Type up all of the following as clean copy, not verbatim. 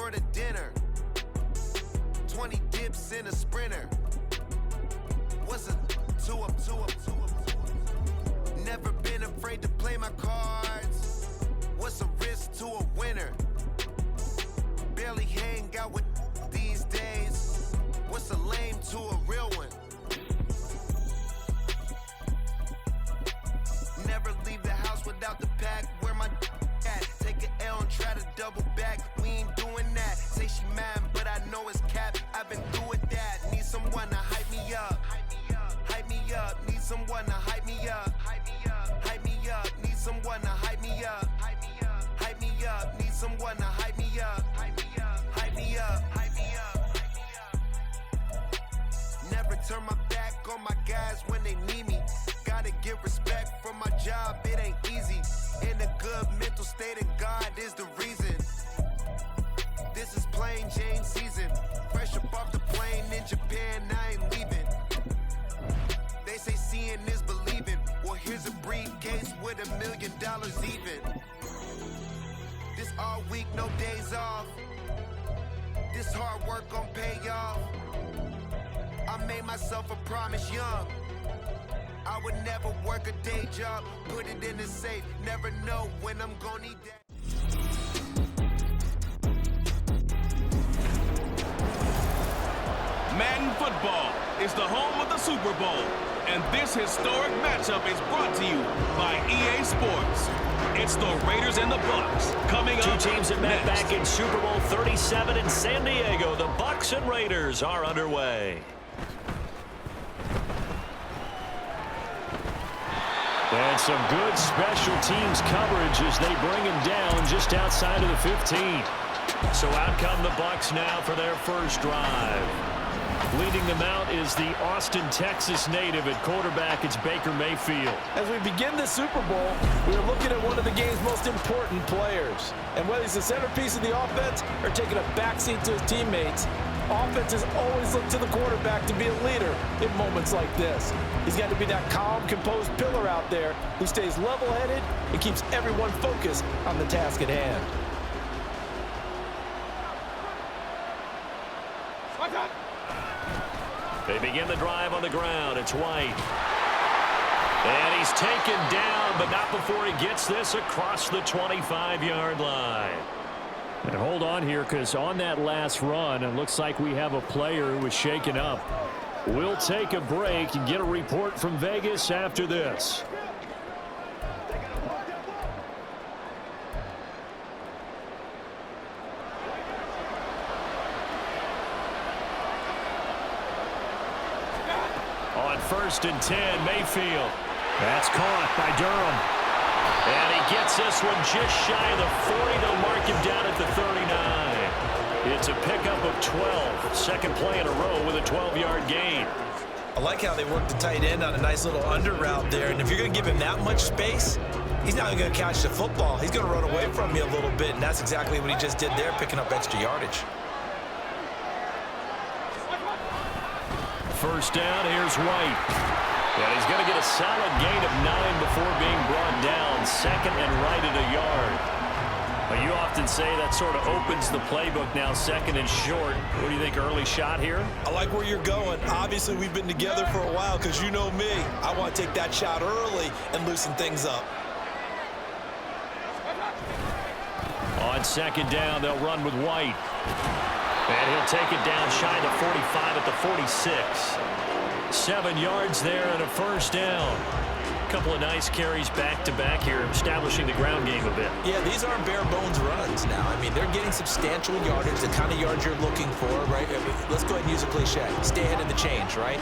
for the dinner. 20 dips in a sprinter. What's a 2 up? Never been afraid to play my cards. What's a risk to a winner? Barely hang out with these days. What's a lame to a real one? Never leave the house without the pack. Where my at? Take an L and try to double back. We ain't doing that. Say she mad, but I know it's cap. I've been through with that. Need someone to hype me up. Hype me up. Need someone to hype me up. Hype me up. Need someone to hype me up. Hype me up. Need someone to hype me up. Hype me up. Never turn my back on my guys when they need me. Gotta get respect from my job, it ain't easy. In a good mental state, and God is the reason. This is plain Jane season. Fresh up off the plane in Japan, I ain't leaving. They say seeing is believing. Well, here's a briefcase with $1 million even. This all week, no days off. This hard work gon' pay off. I made myself a promise young. I would never work a day job, put it in the safe, never know when I'm gonna need that. Madden Football is the home of the Super Bowl, and this historic matchup is brought to you by EA Sports. It's the Raiders and the Bucs coming up. Two teams that met next. back in Super Bowl 37 in San Diego. The Bucs and Raiders are underway. And some good special teams coverage as they bring him down just outside of the 15. So out come the Bucs now for their first drive. Leading them out is the Austin, Texas native at quarterback. It's Baker Mayfield. As we begin the Super Bowl, we are looking at one of the game's most important players. And whether he's the centerpiece of the offense or taking a backseat to his teammates, offenses always look to the quarterback to be a leader in moments like this. He's got to be that calm, composed pillar out there who stays level-headed and keeps everyone focused on the task at hand. They begin the drive on the ground. It's White. And he's taken down, but not before he gets this across the 25-yard line. And hold on here, because on that last run, it looks like we have a player who was shaken up. We'll take a break and get a report from Vegas after this. On 1st and 10, Mayfield. That's caught by Durham. And he gets this one just shy of the 40. They'll mark him down at the 39. It's a pickup of 12. Second play in a row with a 12-yard gain. I like how they work the tight end on a nice little under route there. And if you're going to give him that much space, he's not going to catch the football. He's going to run away from you a little bit, and that's exactly what he just did there, picking up extra yardage. First down, here's White. And he's going to get a solid gain of 9 before being brought down. Second and right at a yard. Well, you often say that sort of opens the playbook now, second and short. What do you think, early shot here? I like where you're going. Obviously, we've been together for a while because you know me. I want to take that shot early and loosen things up. On second down, they'll run with White. And he'll take it down shy of the 45 at the 46. 7 yards there and a first down. Couple of nice carries back-to-back here, establishing the ground game a bit. Yeah, these aren't bare-bones runs now. I mean, they're getting substantial yardage, the kind of yards you're looking for, right? I mean, let's go ahead and use a cliche. Stay ahead of the change, right?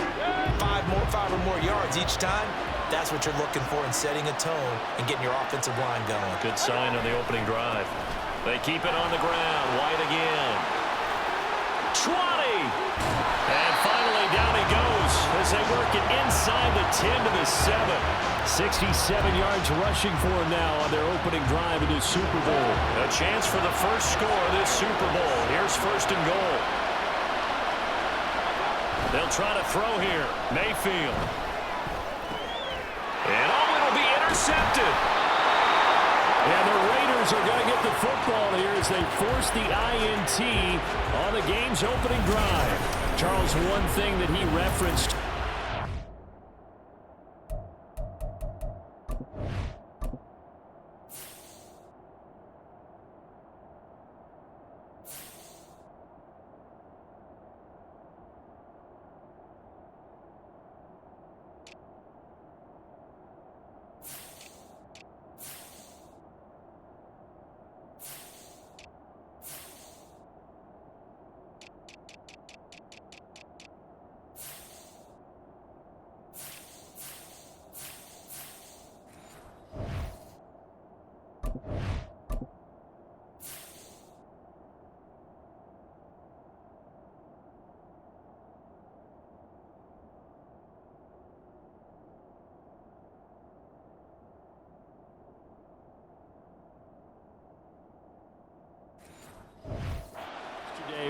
5 or more yards each time. That's what you're looking for in setting a tone and getting your offensive line going. Good sign on the opening drive. They keep it on the ground. White again. 20! And finally down he goes as they work it inside the 10 to the 7. 67 yards rushing for him now on their opening drive of this Super Bowl. A chance for the first score of this Super Bowl. Here's first and goal. They'll try to throw here. Mayfield. And it'll be intercepted. And the Raiders are going to get the football here as they force the INT on the game's opening drive. Charles, one thing that he referenced.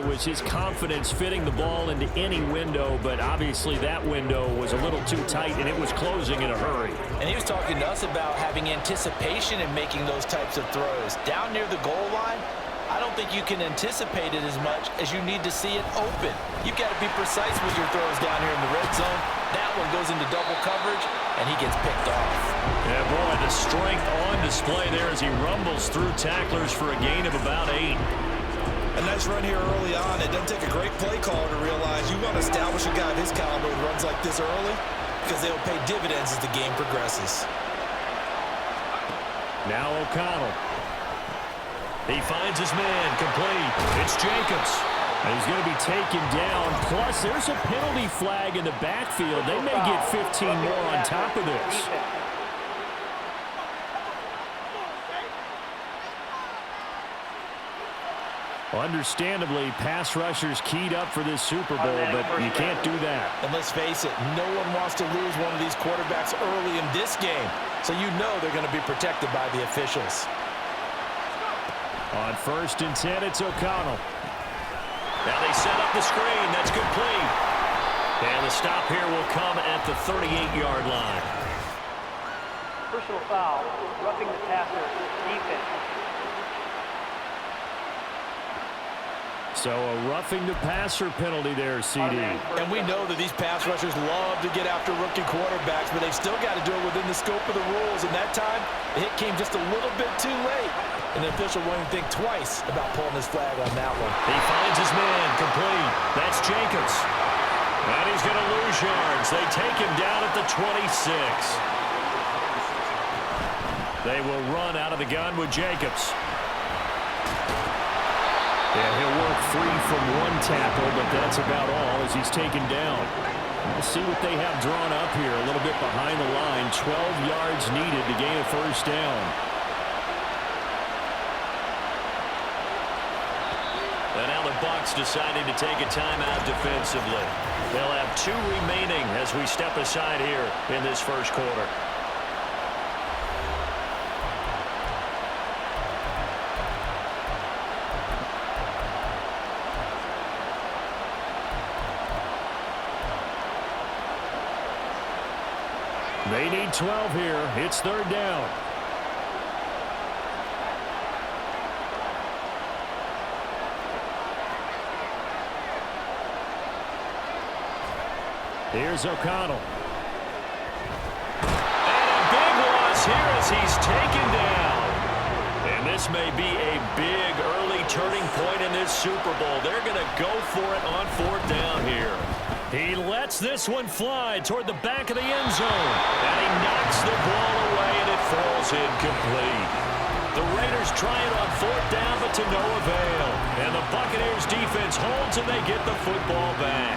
Was his confidence fitting the ball into any window, but obviously that window was a little too tight and it was closing in a hurry. And he was talking to us about having anticipation in making those types of throws. Down near the goal line, I don't think you can anticipate it as much as you need to see it open. You've got to be precise with your throws down here in the red zone. That one goes into double coverage, and he gets picked off. Yeah, boy, the strength on display there as he rumbles through tacklers for a gain of about 8. A nice run here early on. It doesn't take a great play caller to realize you want to establish a guy of his caliber with runs like this early because they'll pay dividends as the game progresses. Now O'Connell. He finds his man complete. It's Jacobs. And he's going to be taken down. Plus, there's a penalty flag in the backfield. They may get 15 more on top of this. Understandably, pass rushers keyed up for this Super Bowl, but you can't do that. And let's face it, no one wants to lose one of these quarterbacks early in this game. So you know they're going to be protected by the officials. On 1st and 10, it's O'Connell. Now they set up the screen. That's complete. And the stop here will come at the 38-yard line. Personal foul, roughing the passer, defense. So a roughing the passer penalty there, CD. And we know that these pass rushers love to get after rookie quarterbacks, but they've still got to do it within the scope of the rules. And that time, the hit came just a little bit too late. And the official won't even think twice about pulling his flag on that one. He finds his man complete. That's Jacobs. And he's going to lose yards. They take him down at the 26. They will run out of the gun with Jacobs. Yeah, he'll work free from one tackle, but that's about all as he's taken down. Let's see what they have drawn up here. A little bit behind the line. 12 yards needed to gain a first down. And now the Bucs deciding to take a timeout defensively. They'll have 2 remaining as we step aside here in this first quarter. They need 12 here. It's 3rd down. Here's O'Connell. And a big loss here as he's taken down. And this may be a big early turning point in this Super Bowl. They're going to go for it on 4th down here. He lets this one fly toward the back of the end zone. And he knocks the ball away, and it falls incomplete. The Raiders try it on 4th down, but to no avail. And the Buccaneers defense holds, and they get the football back.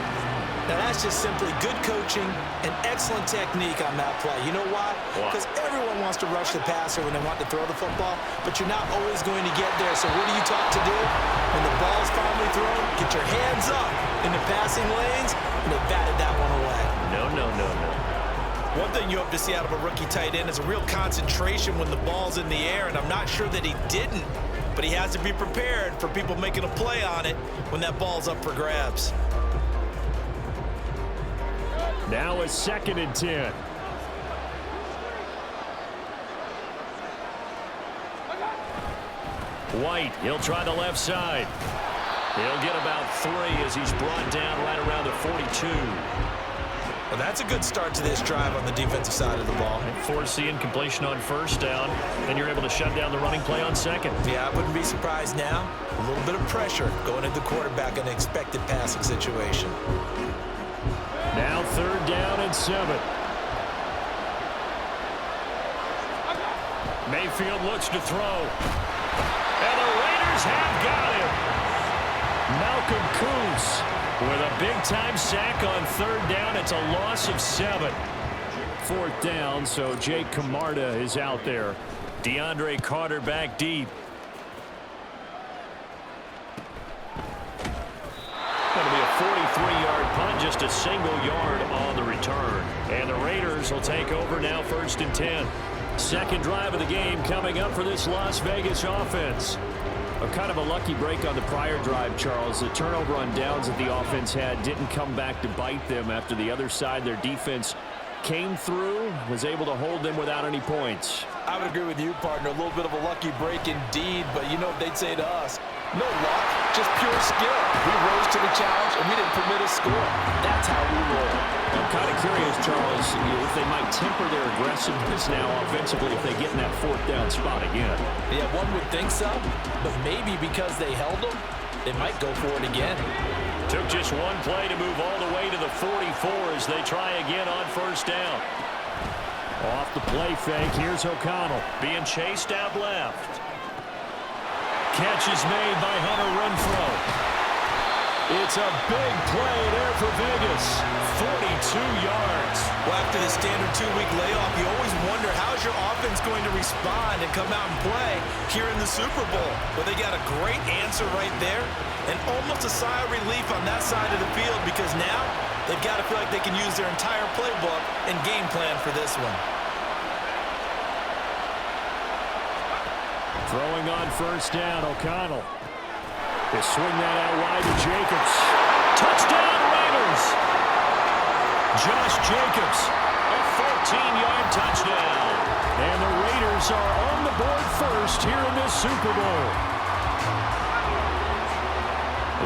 Now, that's just simply good coaching and excellent technique on that play. You know why? Because everyone wants to rush the passer when they want to throw the football, but you're not always going to get there. So what are you taught to do? When the ball's finally thrown, get your hands up in the passing lanes, and they batted that one away. No. One thing you hope to see out of a rookie tight end is a real concentration when the ball's in the air, and I'm not sure that he didn't, but he has to be prepared for people making a play on it when that ball's up for grabs. Now a 2nd and 10. White, he'll try the left side. He'll get about 3 as he's brought down right around the 42. Well, that's a good start to this drive on the defensive side of the ball. And force the incompletion on first down, and you're able to shut down the running play on second. Yeah, I wouldn't be surprised now. A little bit of pressure going into the quarterback in an expected passing situation. Now 3rd down and 7. Mayfield looks to throw. And the Raiders have got him. Malcolm Koonce with a big-time sack on 3rd down. It's a loss of 7. 4th down, so Jake Camarda is out there. DeAndre Carter back deep. Going to be a 43-yard punt, just a single yard on the return. And the Raiders will take over now 1st and 10. Second drive of the game coming up for this Las Vegas offense. Kind of a lucky break on the prior drive, Charles. The turnover on downs that the offense had didn't come back to bite them after the other side. Their defense came through, was able to hold them without any points. I would agree with you, partner. A little bit of a lucky break indeed, but you know what they'd say to us? No luck, just pure skill. We rose to the challenge, and we didn't permit a score. That's how we roll. I'm kind of curious, Charles, if they might temper their aggressiveness now offensively if they get in that 4th down spot again. Yeah, one would think so, but maybe because they held them, they might go for it again. Took just one play to move all the way to the 44 as they try again on 1st down. Off the play fake, here's O'Connell being chased out left. Catch is made by Hunter Renfrow. It's a big play there for Vegas. 42 yards. Well, after the standard 2-week layoff, you always wonder how's your offense going to respond and come out and play here in the Super Bowl. Well, they got a great answer right there and almost a sigh of relief on that side of the field because now they've got to feel like they can use their entire playbook and game plan for this one. Throwing on 1st down, O'Connell. They swing that out wide to Jacobs. Touchdown, Raiders! Josh Jacobs, a 14-yard touchdown. And the Raiders are on the board first here in this Super Bowl.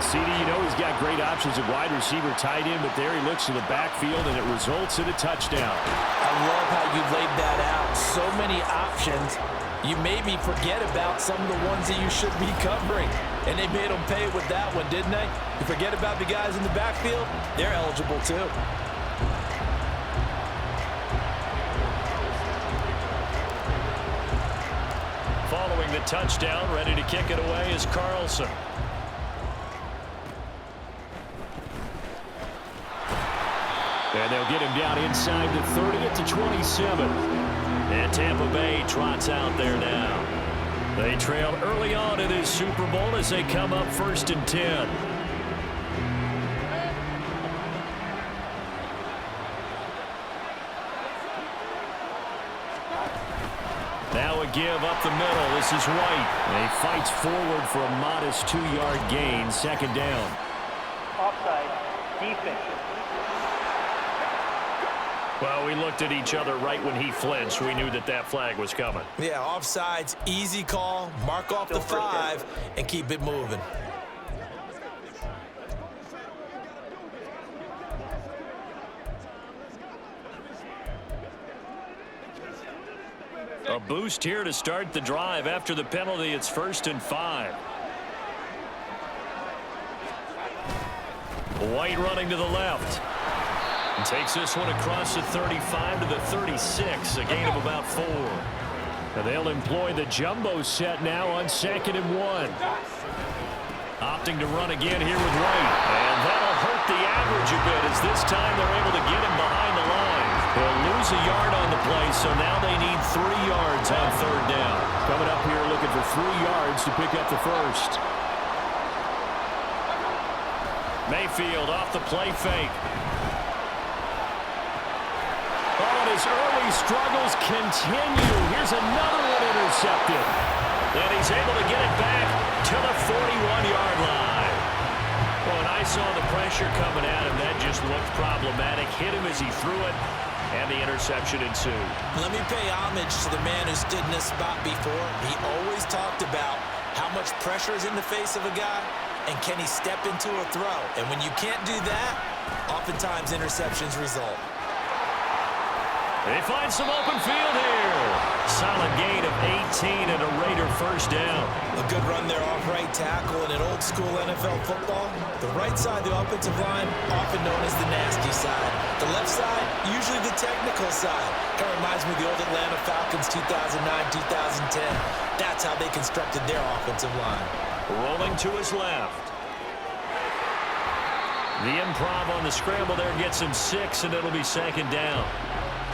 CD, you know he's got great options at wide receiver, tight end, but there he looks to the backfield, and it results in a touchdown. I love how you laid that out. So many options. You made me forget about some of the ones that you should be covering. And they made them pay with that one, didn't they? You forget about the guys in the backfield? They're eligible too. Following the touchdown, ready to kick it away is Carlson. And they'll get him down inside the 30 at the 27. And Tampa Bay trots out there now. They trail early on in this Super Bowl as they come up 1st and 10. Now a give up the middle. This is White. And he fights forward for a modest 2-yard gain. 2nd down. Offside, defense. Well, we looked at each other right when he flinched. We knew that that flag was coming. Yeah, offsides, easy call, mark off the 5, and keep it moving. A boost here to start the drive. After the penalty, it's 1st and 5. White running to the left. And takes this one across the 35 to the 36, a gain of about 4. And they'll employ the jumbo set now on 2nd and 1. Opting to run again here with White. And that'll hurt the average a bit as this time they're able to get him behind the line. They'll lose a yard on the play, so now they need 3 yards on 3rd down. Coming up here looking for 3 yards to pick up the first. Mayfield off the play fake. Oh, and his early struggles continue. Here's another one intercepted. And he's able to get it back to the 41-yard line. Well, and I saw the pressure coming at him. That just looked problematic. Hit him as he threw it, and the interception ensued. Let me pay homage to the man who stood in this spot before. He always talked about How much pressure is in the face of a guy? And can he step into a throw? And when you can't do that, oftentimes interceptions result. They find some open field here. Solid gain of 18 and a Raider first down. A good run there off right tackle. In an old school NFL football, the right side of the offensive line, often known as the nasty side. The left side, usually the technical side. Kind of reminds me of the old Atlanta Falcons 2009-2010. That's how they constructed their offensive line. Rolling to his left. The improv on the scramble there gets him 6, and it'll be second down.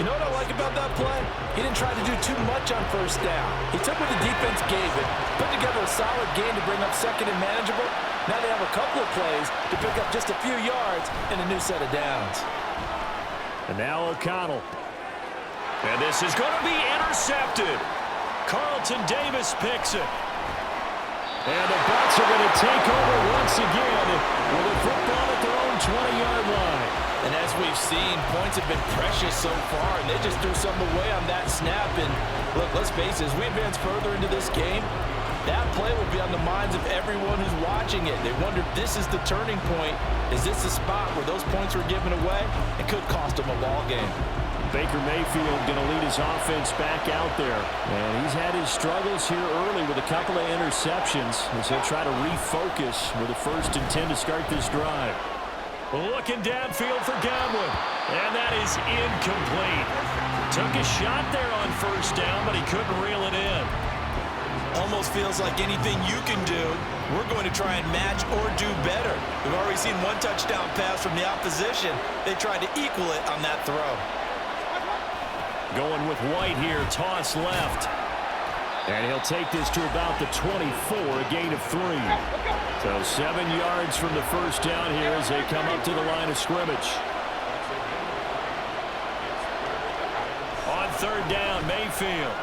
You know what I like about that play? He didn't try to do too much on first down. He took what the defense gave it, put together a solid gain to bring up second and manageable. Now they have a couple of plays to pick up just a few yards and a new set of downs. And now O'Connell. And this is going to be intercepted. Carlton Davis picks it. And the Bucs are going to take over once again with a football at their own 20-yard line. And as we've seen, points have been precious so far, and they just threw something away on that snap. And look, let's face it, as we advance further into this game, that play will be on the minds of everyone who's watching it. They wonder if this is the turning point. Is this the spot where those points were given away? It could cost them a ball game. Baker Mayfield going to lead his offense back out there. And he's had his struggles here early with a couple of interceptions as he'll try to refocus with a 1st and 10 to start this drive. Looking downfield for Godwin. And that is incomplete. Took a shot there on first down, but he couldn't reel it in. Almost feels like anything you can do, we're going to try and match or do better. We've already seen one touchdown pass from the opposition. They tried to equal it on that throw. Going with White here, toss left. And he'll take this to about the 24, a gain of 3. So 7 yards from the first down here as they come up to the line of scrimmage. On 3rd down, Mayfield.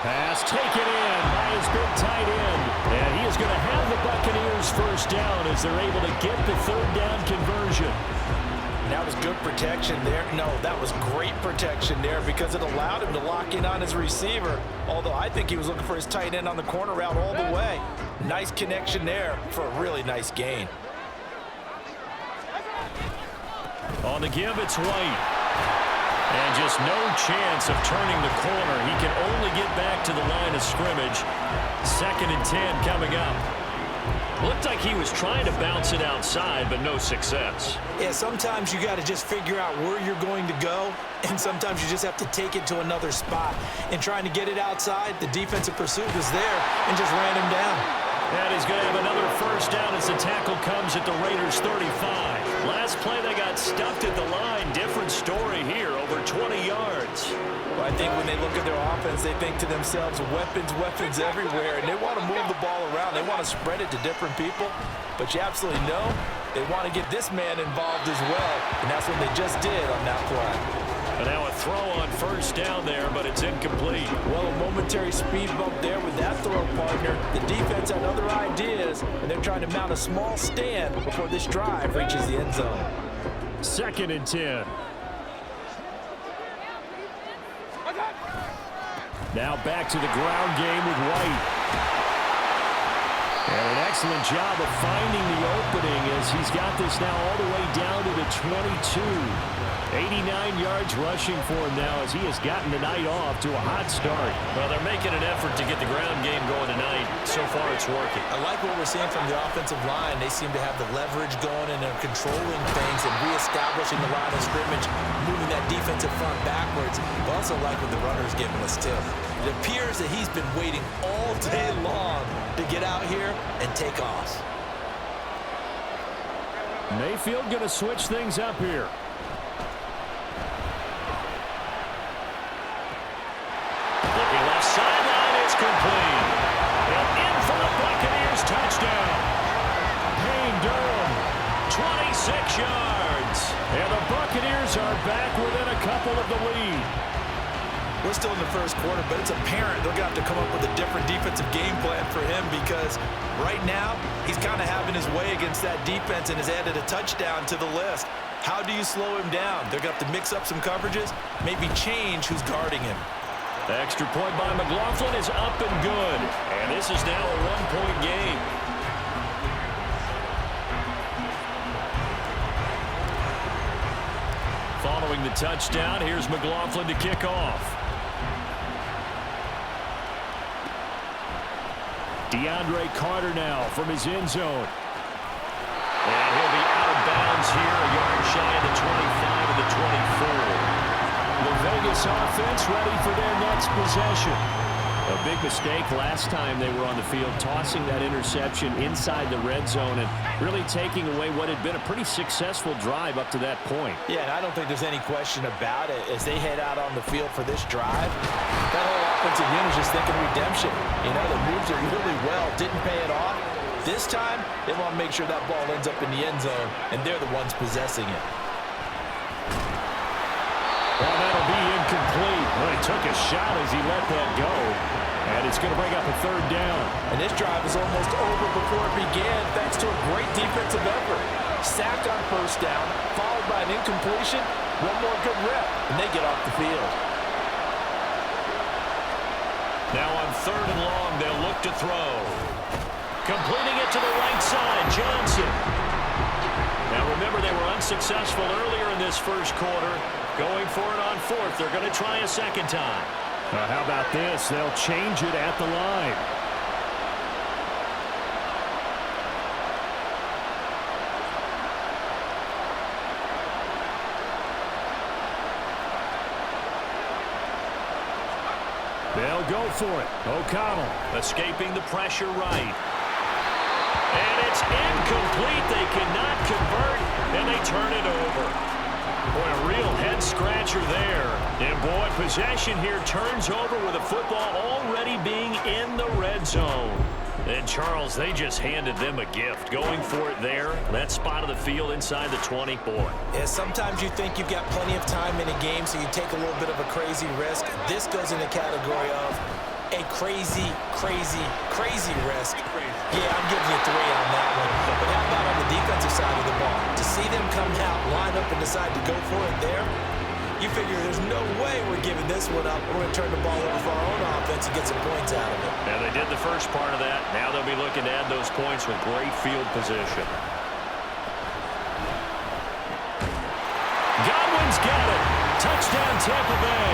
Pass taken in by his big tight end. And he is going to have the Buccaneers first down as they're able to get the 3rd down conversion. That was good protection there. No, that was great protection there because it allowed him to lock in on his receiver. Although I think he was looking for his tight end on the corner route all the way. Nice connection there for a really nice gain. On the give, it's White. And just no chance of turning the corner. He can only get back to the line of scrimmage. 2nd and 10 coming up. Looked like he was trying to bounce it outside, but no success. Yeah, sometimes you got to just figure out where you're going to go, and sometimes you just have to take it to another spot. And trying to get it outside, the defensive pursuit was there and just ran him down. And he's going to have another first down as the tackle comes at the Raiders' 35. Last play, they got stuffed at the line. Different story here, over 20 yards. Well, I think when they look at their offense, they think to themselves, weapons, weapons everywhere, and they want to move the ball around. They want to spread it to different people, but you absolutely know they want to get this man involved as well, and that's what they just did on that play. And now a throw on first down there, but it's incomplete. Well, a momentary speed bump there with that throw, partner. The defense had other ideas, and they're trying to mount a small stand before this drive reaches the end zone. 2nd and 10. Now back to the ground game with White. And an excellent job of finding the opening as he's got this now all the way down to the 22. 89 yards rushing for him now as he has gotten the night off to a hot start. Well, they're making an effort to get the ground game going tonight. So far, it's working. I like what we're seeing from the offensive line. They seem to have the leverage going, and they're controlling things and reestablishing the line of scrimmage, moving that defensive front backwards. I also like what the runner's giving us, too. It appears that he's been waiting all day long to get out here and take off. Mayfield going to switch things up here. Looking left sideline, it's complete. And in for the Buccaneers touchdown. Payne Durham, 26 yards. And the Buccaneers are back within a couple of the lead. We're still in the first quarter, but it's apparent they're going to have to come up with a different defensive game plan for him because right now he's kind of having his way against that defense and has added a touchdown to the list. How do you slow him down? They're going to have to mix up some coverages, maybe change who's guarding him. Extra point by McLaughlin is up and good. And this is now a one-point game. Following the touchdown, here's McLaughlin to kick off. DeAndre Carter now from his end zone. And he'll be out of bounds here, a yard shy of the 25 of the 24. The Vegas offense ready for their next possession. A big mistake last time they were on the field, tossing that interception inside the red zone and really taking away what had been a pretty successful drive up to that point. Yeah, and I don't think there's any question about it. As they head out on the field for this drive, that whole offensive unit is just thinking redemption. You know, they moved it really well, didn't pay it off. This time, they want to make sure that ball ends up in the end zone, and they're the ones possessing it. Well, that'll be incomplete. Well, he took a shot as he let that go. And it's going to bring up a third down. And this drive is almost over before it began thanks to a great defensive effort. Sacked on first down, followed by an incompletion. One more good rep, and they get off the field. Now on third and long, they'll look to throw. Completing it to the right side, Johnson. Now remember, they were unsuccessful earlier in this first quarter. Going for it on fourth. They're going to try a second time. How about this? They'll change it at the line. They'll go for it. O'Connell Escaping the pressure right. And it's incomplete. They cannot convert, and they turn it over. Boy, a real head-scratcher there. And, boy, possession here turns over with the football already being in the red zone. And, Charles, they just handed them a gift. Going for it there, that spot of the field inside the 20. Boy. Yeah, sometimes you think you've got plenty of time in a game, so you take a little bit of a crazy risk. This goes in the category of a crazy, crazy, crazy risk. Yeah, I'm giving you 3 on that one. But how about on the defensive side of the ball? To see them come out, line up, and decide to go for it there, you figure there's no way we're giving this one up. We're going to turn the ball over for our own offense and get some points out of it. Now, they did the first part of that. Now they'll be looking to add those points with great field position. Godwin's got it. Touchdown, Tampa Bay.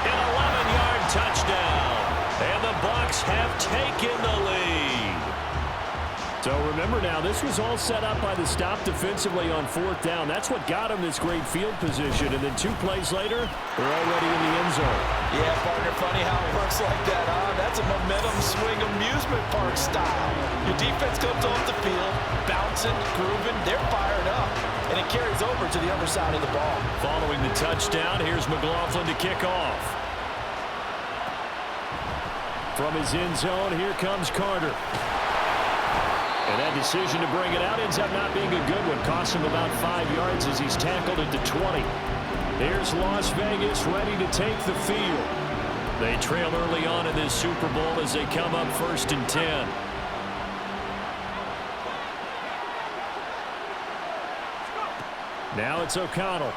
An 11-yard touchdown. And the Bucs have taken the lead. So remember now, this was all set up by the stop defensively on fourth down. That's what got them this great field position. And then 2 plays later, they're already in the end zone. Yeah, partner, funny how it works like that, huh? That's a momentum swing amusement park style. Your defense comes off the field, bouncing, grooving, they're fired up. And it carries over to the other side of the ball. Following the touchdown, here's McLaughlin to kick off. From his end zone, here comes Carter. And that decision to bring it out ends up not being a good one. Costs him about 5 yards as he's tackled at the 20. Here's Las Vegas ready to take the field. They trail early on in this Super Bowl as they come up 1st and 10. Now it's O'Connell.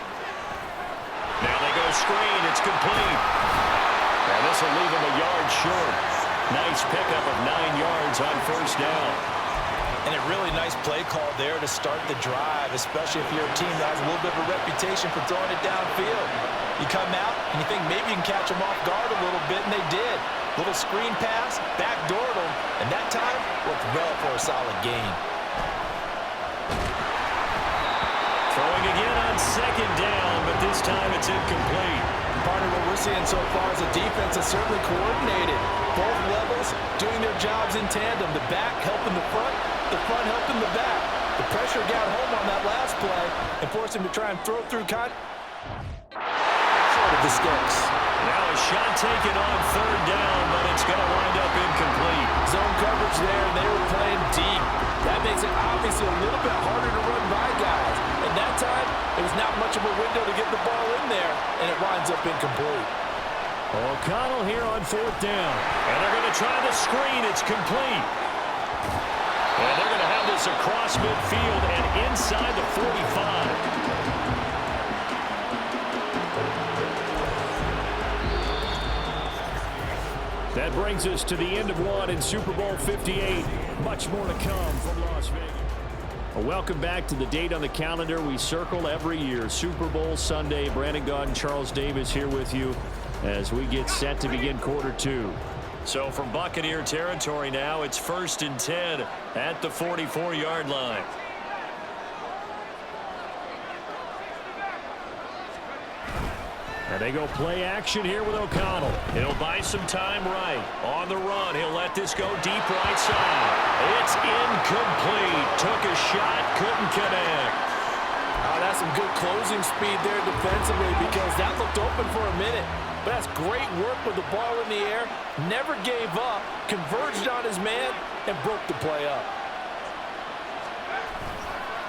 Now they go screen. It's complete. And this will leave him a yard short. Nice pickup of 9 yards on first down. And a really nice play call there to start the drive, especially if you're a team that has a little bit of a reputation for throwing it downfield. You come out and you think maybe you can catch them off guard a little bit, and they did. Little screen pass, backdoored them, and that time worked well for a solid gain. Throwing again on 2nd down, but this time it's incomplete. Partner, what we're seeing so far is a defense that's certainly coordinated. Both levels doing their jobs in tandem. The back helping the front helping the back. The pressure got home on that last play and forced him to try and throw through short of the sticks. Now a shot taken on 3rd down, but it's going to wind up incomplete. Zone coverage there, and they were playing deep. That makes it obviously a little bit harder to run by guys. And that time, it was not much of a window to get the ball in there, and it winds up incomplete. O'Connell here on 4th down. And they're going to try the screen. It's complete. And they're going to have this across midfield and inside the 45. That brings us to the end of one in Super Bowl 58. Much more to come from Las Vegas. Welcome back to the date on the calendar we circle every year, Super Bowl Sunday. Brandon Gaudin, Charles Davis here with you as we get set to begin quarter two. So from Buccaneer territory now, it's 1st and 10 at the 44-yard line. And they go play action here with O'Connell. He'll buy some time right. On the run, he'll let this go deep right side. It's incomplete. Took a shot, couldn't connect. Oh, that's some good closing speed there defensively because that looked open for a minute. But that's great work with the ball in the air. Never gave up, converged on his man, and broke the play up.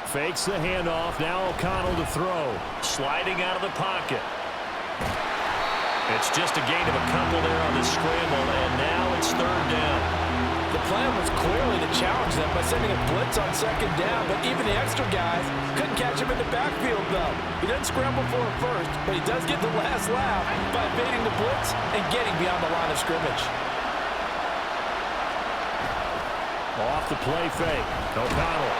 Fakes the handoff. Now O'Connell to throw. Sliding out of the pocket. It's just a gain of a couple there on the scramble, and now it's 3rd down. The plan was clearly to challenge them by sending a blitz on 2nd down, but even the extra guys couldn't catch him in the backfield, though. He doesn't scramble for it first, but he does get the last laugh by evading the blitz and getting beyond the line of scrimmage. Off the play fake. O'Connell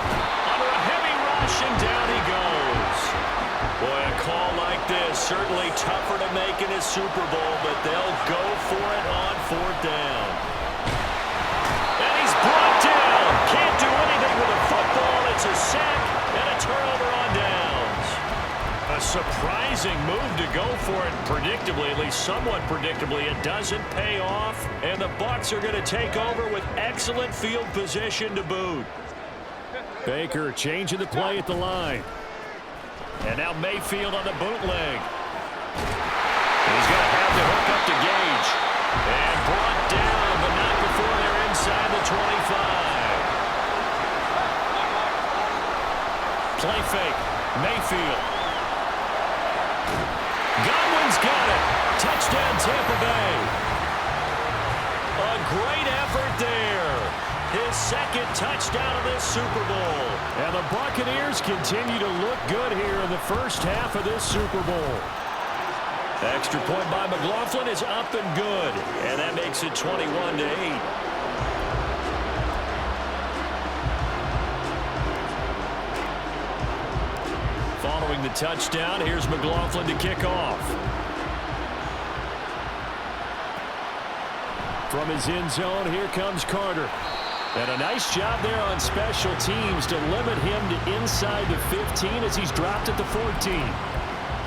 under a heavy rush, and down he goes. Boy, a call like this, certainly tougher to make in a Super Bowl, but they'll go for it on 4th down. And he's brought down. Can't do anything with a football. It's a sack and a turnover on downs. A surprising move to go for it predictably, at least somewhat predictably. It doesn't pay off, and the Bucs are going to take over with excellent field position to boot. Baker changing the play at the line. And now Mayfield on the bootleg. He's going to have to hook up to Gage. And brought down, but not before they're inside the 25. Play fake. Mayfield. Godwin's got it. Touchdown Tampa Bay. A great effort there. His 2nd touchdown of this Super Bowl. And the Buccaneers continue to look good here in the first half of this Super Bowl. Extra point by McLaughlin is up and good. And that makes it 21-8. Following the touchdown, here's McLaughlin to kick off. From his end zone, here comes Carter. And a nice job there on special teams to limit him to inside the 15 as he's dropped at the 14.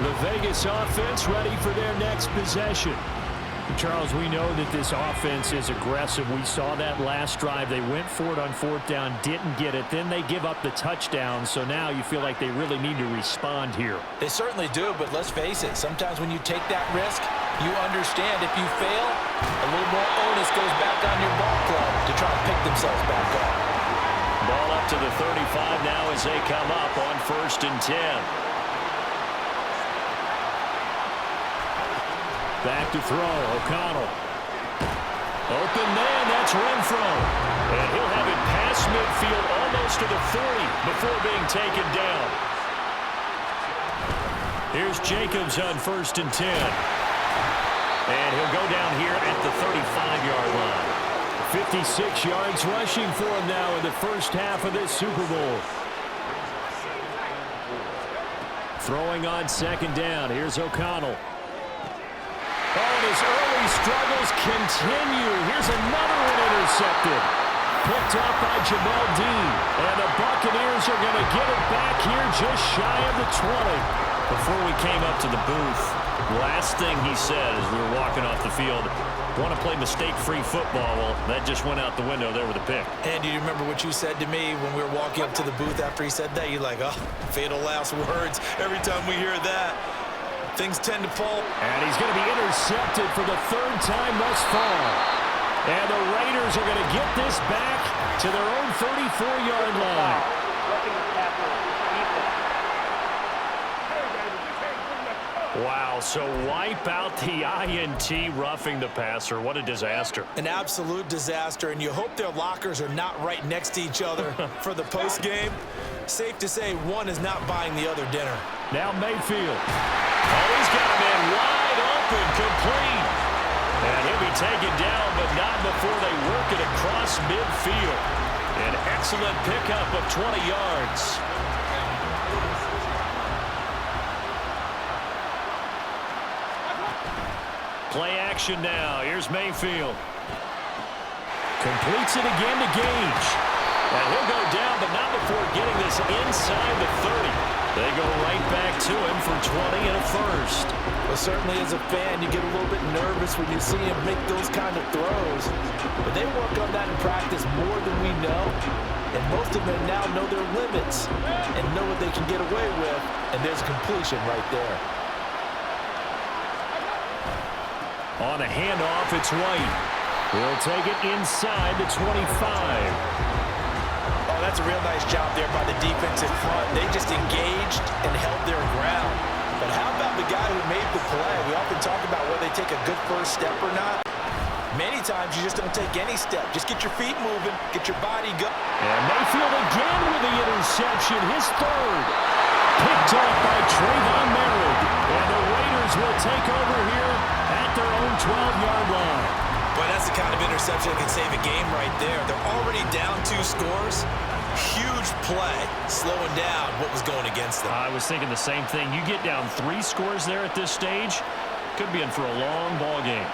The Vegas offense ready for their next possession. Charles, we know that this offense is aggressive. We saw that last drive. They went for it on 4th down, didn't get it. Then they give up the touchdown. So now you feel like they really need to respond here. They certainly do, but let's face it. Sometimes when you take that risk, you understand if you fail, a little more onus goes back on your ball club to try to pick themselves back up. Ball up to the 35 now as they come up on 1st and 10. Back to throw, O'Connell. Open man, that's Renfro. And he'll have it past midfield almost to the 40 before being taken down. Here's Jacobs on 1st and 10. And he'll go down here at the 35-yard line. 56 yards rushing for him now in the first half of this Super Bowl. Throwing on 2nd down, here's O'Connell. Oh, and his early struggles continue. Here's another one intercepted. Picked up by Jamel Dean. And the Buccaneers are going to get it back here just shy of the 20. Before we came up to the booth, last thing he said as we were walking off the field, want to play mistake-free football. Well, that just went out the window there with a pick. And do you remember what you said to me when we were walking up to the booth after he said that? You're like, oh, fatal last words every time we hear that. Things tend to fall. And he's going to be intercepted for the 3rd time thus far. And the Raiders are going to get this back to their own 34-yard line. Wow, so wipe out the INT roughing the passer. What a disaster. An absolute disaster, and you hope their lockers are not right next to each other for the postgame. Safe to say one is not buying the other dinner. Now Mayfield. Oh, he's got a man wide open, complete. And he'll be be taken down, but not before they work it across midfield. An excellent pickup of 20 yards. Play action now. Here's Mayfield. Completes it again to Gage. And he'll go down, but not before getting this inside the 30. They go right back to him for 20 and a first. Well, certainly as a fan, you get a little bit nervous when you see him make those kind of throws. But they work on that in practice more than we know. And most of them now know their limits and know what they can get away with. And there's a completion right there. On a handoff, it's White. He'll take it inside the 25. Oh, that's a real nice job there by the defensive front. They just engaged and held their ground. But how about the guy who made the play? We often talk about whether they take a good first step or not. Many times you just don't take any step. Just get your feet moving, get your body going. And Mayfield again with the interception, his third. Picked up by Trayvon Merritt. And the Raiders will take over here at their own 12-yard line. Boy, that's the kind of interception that can save a game right there. They're already down 2 scores. Huge play, slowing down what was going against them. I was thinking the same thing. You get down 3 scores there at this stage, could be in for a long ball game.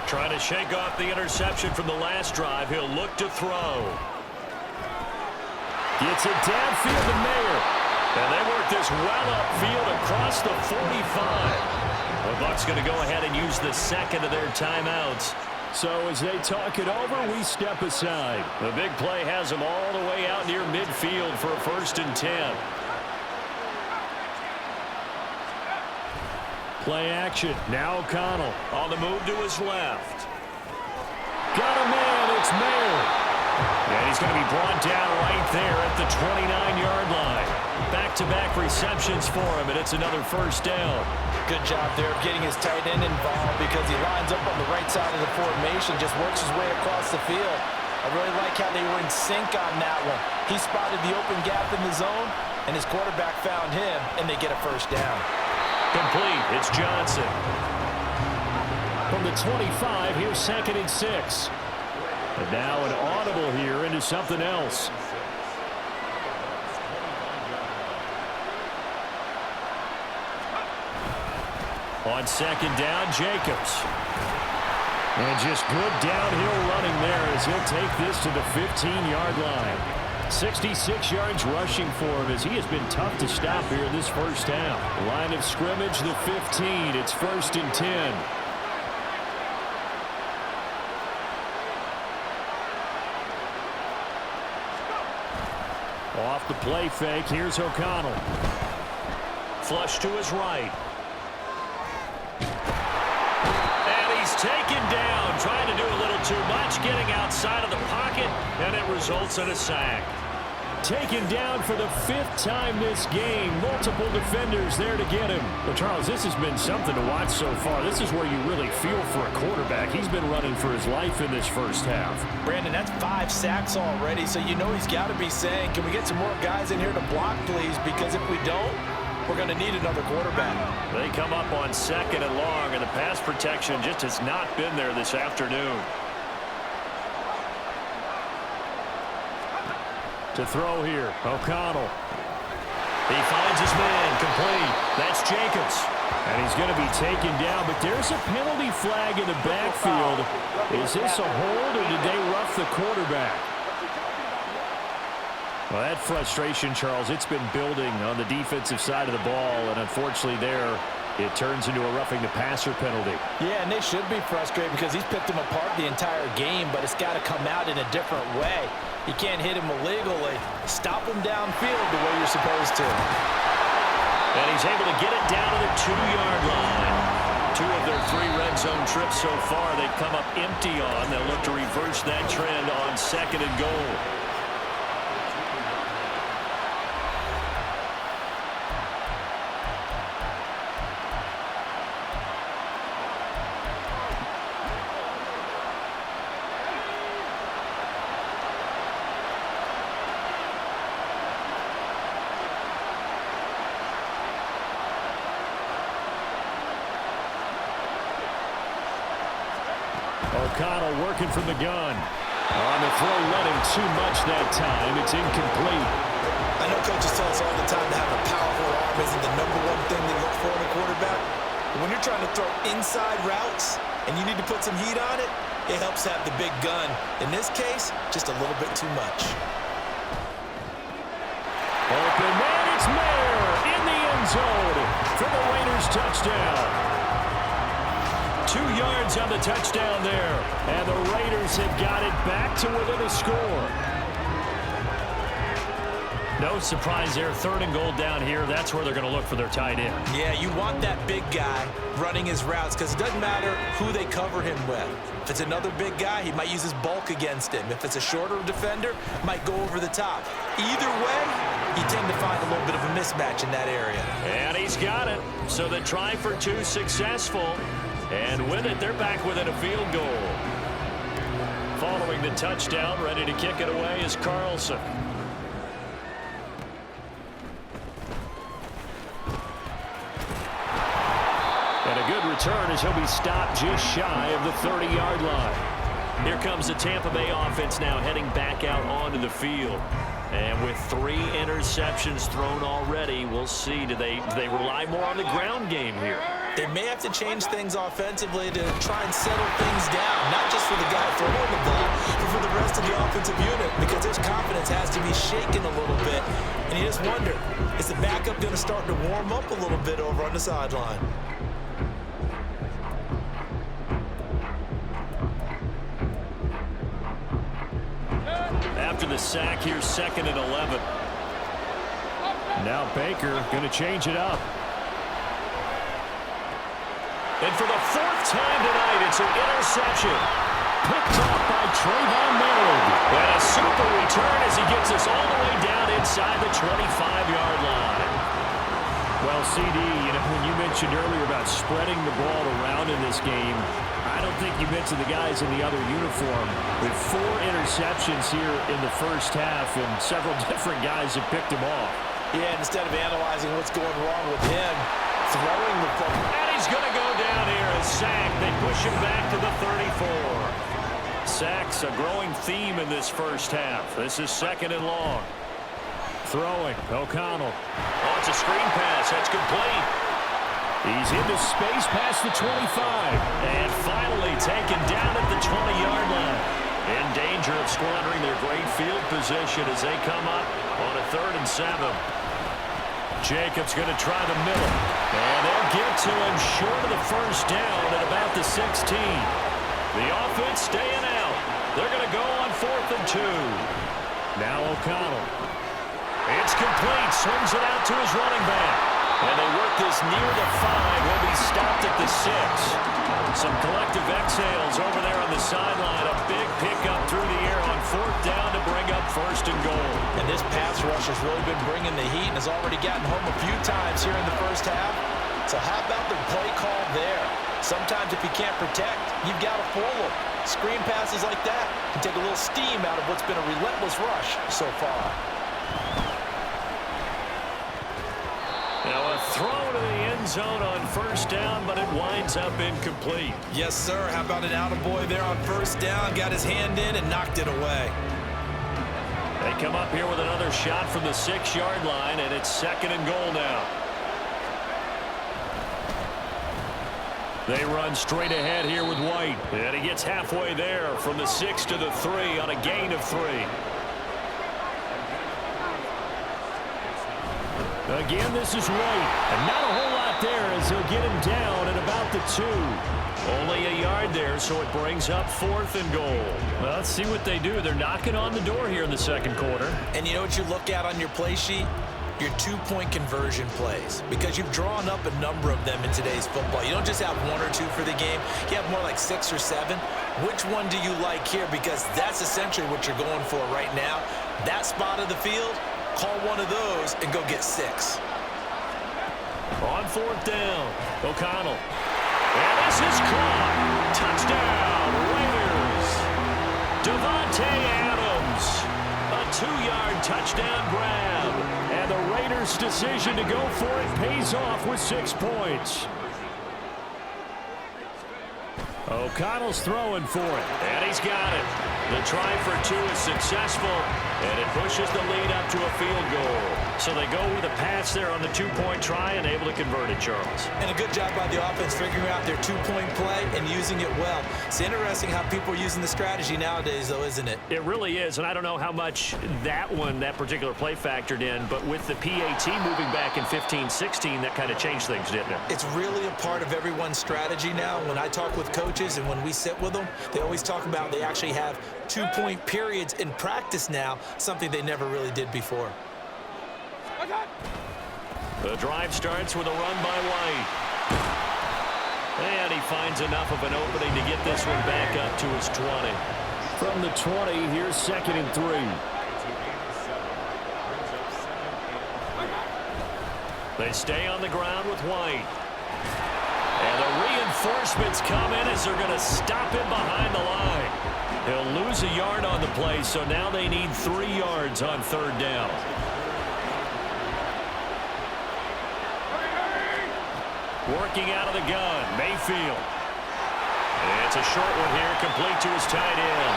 Trying to shake off the interception from the last drive. He'll look to throw. Gets it downfield to Mayer. And they work this well upfield across the 45. The Bucs going to go ahead and use the second of their timeouts. So as they talk it over, we step aside. The big play has them all the way out near midfield for a 1st and 10. Play action. Now O'Connell on the move to his left. Got a man. It's Mayer. And he's going to be brought down right there at the 29-yard line. Back-to-back receptions for him, and it's another 1st down. Good job there of getting his tight end involved because he lines up on the right side of the formation, just works his way across the field. I really like how they were in sync on that one. He spotted the open gap in the zone, and his quarterback found him, and they get a 1st down. Complete. It's Johnson. From the 25, here's 2nd and 6. And now an audible here into something else. On 2nd down, Jacobs. And just good downhill running there as he'll take this to the 15-yard line. 66 yards rushing for him as he has been tough to stop here in this 1st half. Line of scrimmage, the 15. It's 1st and 10. Off the play fake, here's O'Connell. Flush to his right. And he's taken down, trying to do a little too much, getting outside of the pocket, and it results in a sack. Taken down for the 5th time this game. Multiple defenders there to get him. But, Charles, this has been something to watch so far. This is where you really feel for a quarterback. He's been running for his life in this 1st half. Brandon, that's 5 sacks already, so you know he's got to be saying, can we get some more guys in here to block, please? Because if we don't, we're going to need another quarterback. They come up on 2nd and long, and the pass protection just has not been there this afternoon. To throw here, O'Connell. He finds his man, complete. That's Jacobs. And he's going to be taken down, but there's a penalty flag in the backfield. Is this a hold, or did they rough the quarterback? Well, that frustration, Charles, it's been building on the defensive side of the ball, and unfortunately there, it turns into a roughing the passer penalty. Yeah, and they should be frustrated because he's picked them apart the entire game, but it's got to come out in a different way. You can't hit him illegally. Stop him downfield the way you're supposed to. And he's able to get it down to the 2-yard line. 2 of their 3 red zone trips so far they've come up empty on. They'll look to reverse that trend on 2nd and goal. O'Connell working from the gun. On the throw, led him too much that time. It's incomplete. I know coaches tell us all the time to have a powerful arm isn't the #1 thing they look for in a quarterback. But when you're trying to throw inside routes and you need to put some heat on it, it helps to have the big gun. In this case, just a little bit too much. Open man, it's Mayer in the end zone for the Raiders touchdown. 2 yards on the touchdown there, and the Raiders have got it back to within a score. No surprise there, 3rd and goal down here. That's where they're going to look for their tight end. Yeah, you want that big guy running his routes because it doesn't matter who they cover him with. If it's another big guy, he might use his bulk against him. If it's a shorter defender, might go over the top. Either way, you tend to find a little bit of a mismatch in that area. And he's got it. So the try for 2 successful. And with it, they're back within a field goal. Following the touchdown, ready to kick it away is Carlson. And a good return as he'll be stopped just shy of the 30-yard line. Here comes the Tampa Bay offense now heading back out onto the field. And with 3 interceptions thrown already, we'll see. Do they rely more on the ground game here? They may have to change things offensively to try and settle things down, not just for the guy throwing the ball, but for the rest of the offensive unit, because his confidence has to be shaken a little bit. And you just wonder, is the backup going to start to warm up a little bit over on the sideline? After the sack, here's 2nd and 11. Now Baker going to change it up. And for the 4th time tonight, it's an interception. Picked off by Trayvon Moehrig. And a super return as he gets us all the way down inside the 25-yard line. Well, CD, when you mentioned earlier about spreading the ball around in this game, I don't think you mentioned the guys in the other uniform. With 4 interceptions here in the first half, and several different guys have picked him off. Yeah, instead of analyzing what's going wrong with him, throwing the ball. And he's going to go down here as sacked. They push him back to the 34. Sacks a growing theme in this first half. This is 2nd and long. Throwing, O'Connell. Oh, it's a screen pass. That's complete. He's into space past the 25. And finally taken down at the 20-yard line. In danger of squandering their great field position as they come up on a 3rd and 7. Jacobs going to try the middle. And they'll get to him short of the first down at about the 16. The offense staying out. They're going to go on 4th and 2. Now O'Connell. It's complete. Swings it out to his running back. And they work this near the 5. Will be stopped at the 6. Some collective exhales over there on the sideline. A big pickup through the air on 4th down to bring up 1st and goal. And this pass rush has really been bringing the heat and has already gotten home a few times here in the first half. So how about the play call there? Sometimes if you can't protect, you've got to fool them. Screen passes like that can take a little steam out of what's been a relentless rush so far. Now a throw to the end zone on 1st down, but it winds up incomplete. Yes, sir. How about an attaboy there on 1st down? Got his hand in and knocked it away. They come up here with another shot from the 6-yard line, and it's 2nd and goal now. They run straight ahead here with White. And he gets halfway there from the 6 to the 3 on a gain of 3. Again, this is White. And not a whole lot there as he'll get him down at about the 2. Only a yard there, so it brings up 4th and goal. Well, let's see what they do. They're knocking on the door here in the 2nd quarter. And you know what you look at on your play sheet? Your 2-point conversion plays, because you've drawn up a number of them in today's football. You don't just have 1 or 2 for the game. You have more like 6 or 7. Which one do you like here? Because that's essentially what you're going for right now. That spot of the field, call one of those and go get 6. On 4th down, O'Connell. And this is caught. Touchdown, Raiders. Davante Adams. A 2-yard touchdown grab. And the Raiders' decision to go for it pays off with 6 points. O'Connell's throwing for it. And he's got it. The try for two is successful, and it pushes the lead up to a field goal. So they go with a pass there on the two-point try and able to convert it, Charles. And a good job by the offense figuring out their two-point play and using it well. It's interesting how people are using the strategy nowadays, though, isn't it? It really is, and I don't know how much that particular play factored in, but with the PAT moving back in 15-16, that kind of changed things, didn't it? It's really a part of everyone's strategy now. When I talk with coaches and when we sit with them, they always talk about they actually have two-point periods in practice now, something they never really did before. The drive starts with a run by White. And he finds enough of an opening to get this one back up to his 20. From the 20, here's 2nd and 3. They stay on the ground with White. And the reinforcements come in as they're going to stop him behind the line. He'll lose a yard on the play, so now they need 3 yards on 3rd down. Working out of the gun, Mayfield. It's a short one here, complete to his tight end.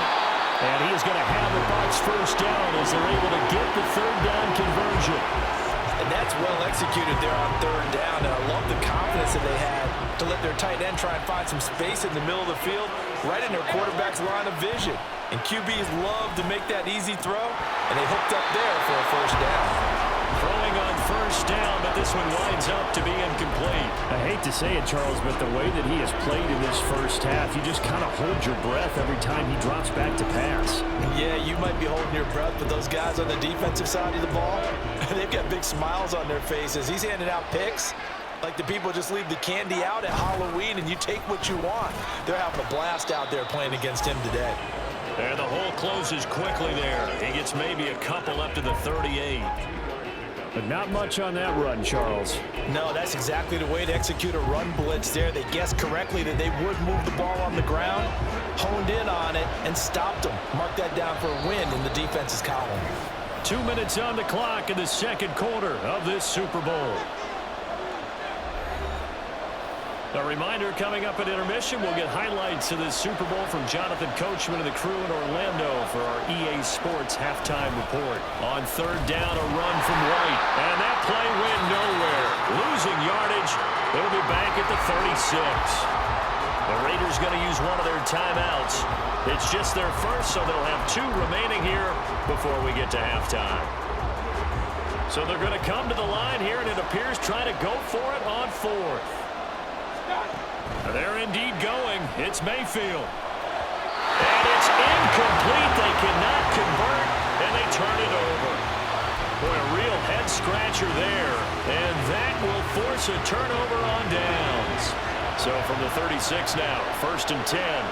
And he is going to have the Bucs first down as they're able to get the 3rd down conversion. And that's well executed there on 3rd down. And I love the confidence that they had to let their tight end try and find some space in the middle of the field, right in their quarterback's line of vision. And QBs love to make that easy throw, and they hooked up there for a first down. Throwing on 1st down, but this one winds up to be incomplete. I hate to say it, Charles, but the way that he has played in this first half, you just kind of hold your breath every time he drops back to pass. Yeah, you might be holding your breath, but those guys on the defensive side of the ball, they've got big smiles on their faces. He's handing out picks like the people just leave the candy out at Halloween and you take what you want. They're having a blast out there playing against him today. And the hole closes quickly there. He gets maybe a couple up to the 38. But not much on that run, Charles. No, that's exactly the way to execute a run blitz there. They guessed correctly that they would move the ball on the ground, honed in on it, and stopped them. Mark that down for a win in the defense's column. 2 minutes on the clock in the 2nd quarter of this Super Bowl. A reminder, coming up at intermission, we'll get highlights of this Super Bowl from Jonathan Coachman and the crew in Orlando for our EA Sports halftime report. On 3rd down, a run from White. And that play went nowhere. Losing yardage. It'll be back at the 36. The Raiders going to use one of their timeouts. It's just their first, so they'll have 2 remaining here before we get to halftime. So they're going to come to the line here, and it appears trying to go for it on 4th. They're indeed going. It's Mayfield. And it's incomplete. They cannot convert, and they turn it over. Boy, a real head-scratcher there. And that will force a turnover on downs. So from the 36 now, 1st and 10.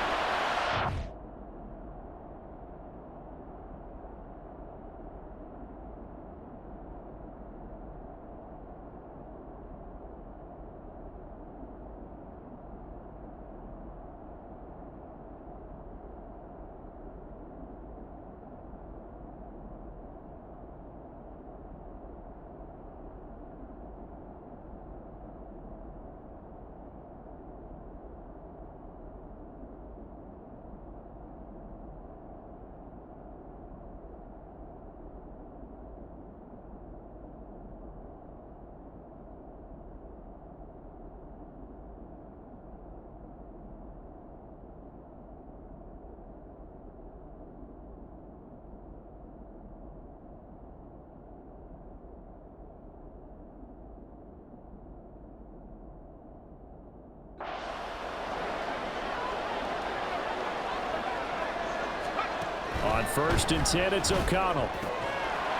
On 1st and 10, it's O'Connell.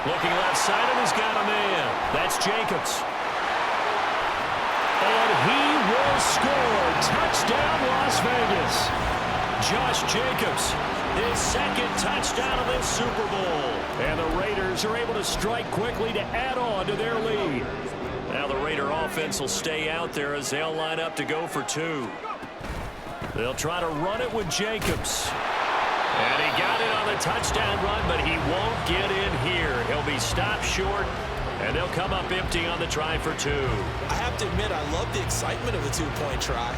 Looking left side, and he's got a man. That's Jacobs. And he will score. Touchdown, Las Vegas. Josh Jacobs, his 2nd touchdown of this Super Bowl. And the Raiders are able to strike quickly to add on to their lead. Now the Raider offense will stay out there as they'll line up to go for 2. They'll try to run it with Jacobs. And he got it on the touchdown run, but he won't get in here. He'll be stopped short, and they'll come up empty on the try for 2. I have to admit, I love the excitement of the 2-point try.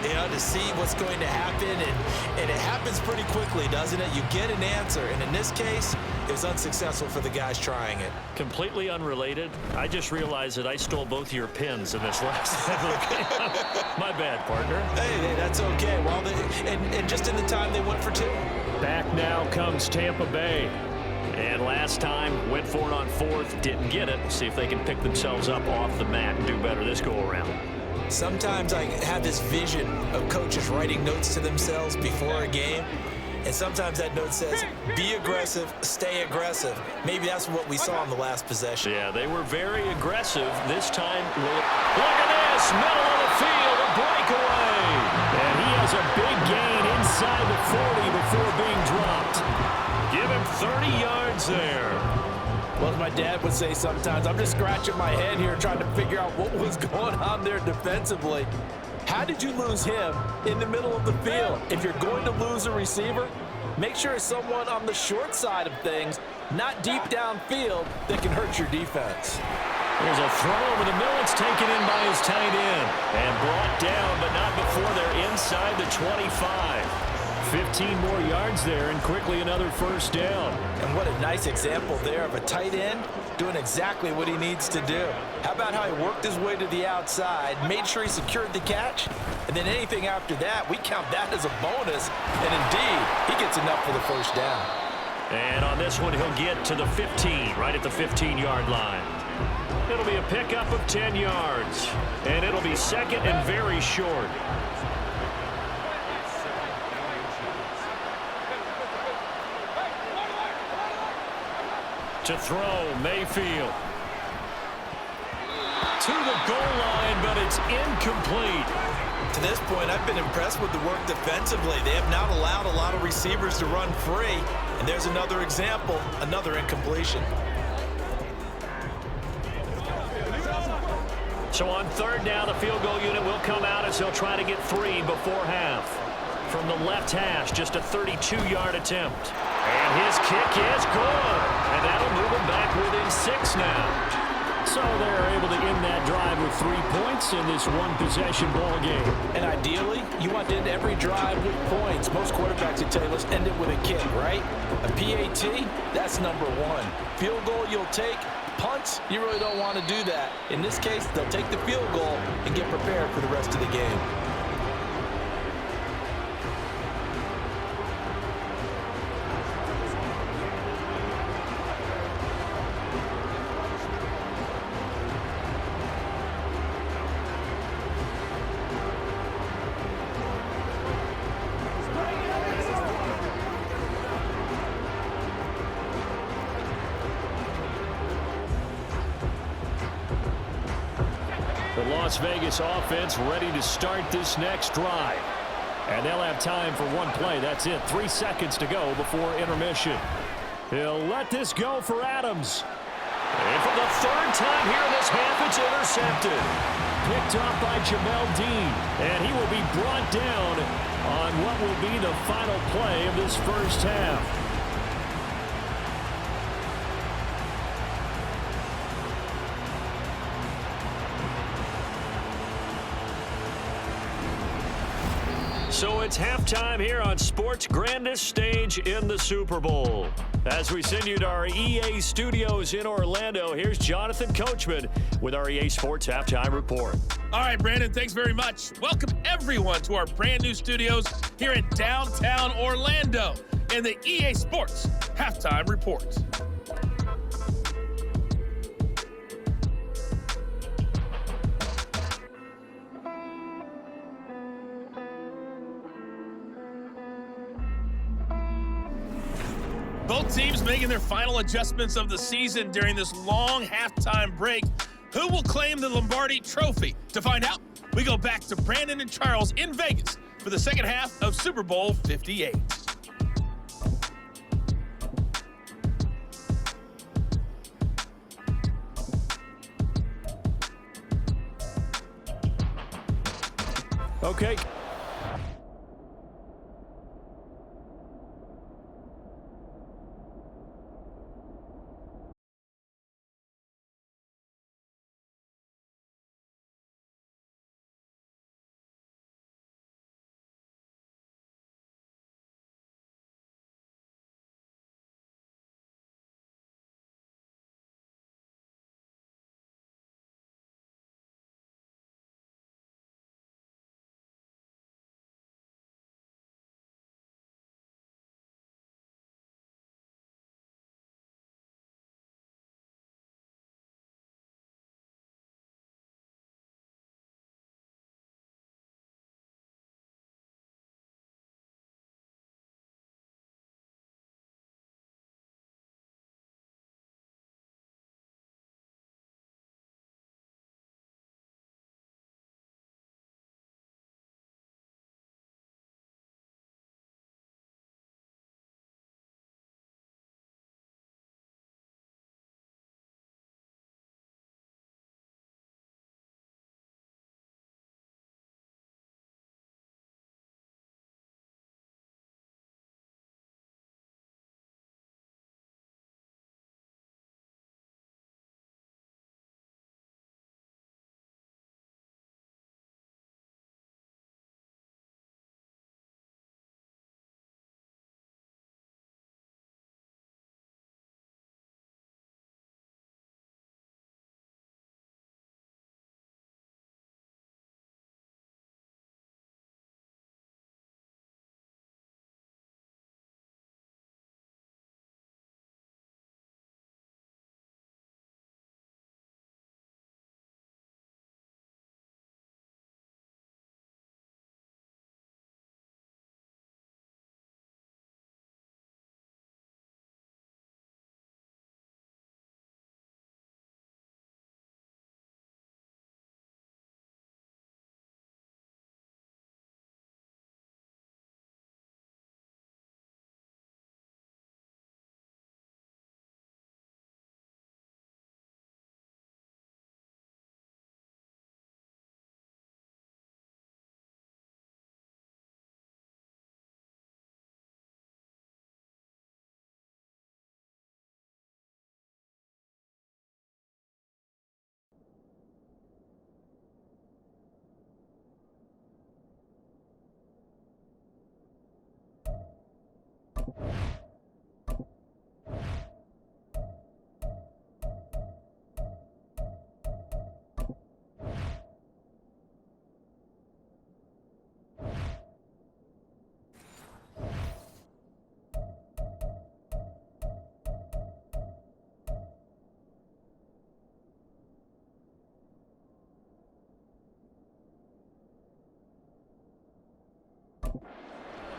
you know, to see what's going to happen, and it happens pretty quickly, doesn't it? You get an answer, and in this case, it was unsuccessful for the guys trying it. Completely unrelated. I just realized that I stole both of your pins in this last game. My bad, partner. Hey, that's okay. Well, and just in the time they went for two. Back now comes Tampa Bay. And last time, went for it on fourth, didn't get it. See if they can pick themselves up off the mat and do better this go-around. Sometimes I have this vision of coaches writing notes to themselves before a game, and sometimes that note says, be aggressive, stay aggressive. Maybe that's what we saw in the last possession. Yeah, they were very aggressive. This time, look at this, middle of the field, a breakaway. And he has a big gain inside the 40 before being dropped. Give him 30 yards there. Well, as my dad would say sometimes, I'm just scratching my head here trying to figure out what was going on there defensively. How did you lose him in the middle of the field? If you're going to lose a receiver, make sure it's someone on the short side of things, not deep downfield, that can hurt your defense. There's a throw over the middle. It's taken in by his tight end and brought down, but not before they're inside the 25. 15 more yards there, and quickly another first down. And what a nice example there of a tight end doing exactly what he needs to do. How about how he worked his way to the outside, made sure he secured the catch, and then anything after that, we count that as a bonus. And indeed, he gets enough for the first down. And on this one, he'll get to the 15, right at the 15-yard line. It'll be a pickup of 10 yards, and it'll be second and very short. To throw, Mayfield. To the goal line, but it's incomplete. To this point, I've been impressed with the work defensively. They have not allowed a lot of receivers to run free. And there's another example, another incompletion. So on third down, the field goal unit will come out as they'll try to get 3 before half. From the left hash, just a 32-yard attempt. And his kick is good. And that'll move him back within 6 now. So they're able to end that drive with 3 points in this one-possession ball game. And ideally, you want to end every drive with points. Most quarterbacks would tell you, let's end it with a kick, right? A PAT, that's number 1. Field goal you'll take. Punts, you really don't want to do that. In this case, they'll take the field goal and get prepared for the rest of the game. The Las Vegas offense ready to start this next drive. And they'll have time for one play. That's it. 3 seconds to go before intermission. He'll let this go for Adams. And for the 3rd time here in this half, it's intercepted. Picked off by Jamel Dean. And he will be brought down on what will be the final play of this first half. So it's halftime here on sports' grandest stage in the Super Bowl. As we send you to our EA studios in Orlando, here's Jonathan Coachman with our EA Sports Halftime Report. All right, Brandon, thanks very much. Welcome, everyone, to our brand new studios here in downtown Orlando in the EA Sports Halftime Report. Both teams making their final adjustments of the season during this long halftime break. Who will claim the Lombardi Trophy? To find out, we go back to Brandon and Charles in Vegas for the second half of Super Bowl 58. Okay.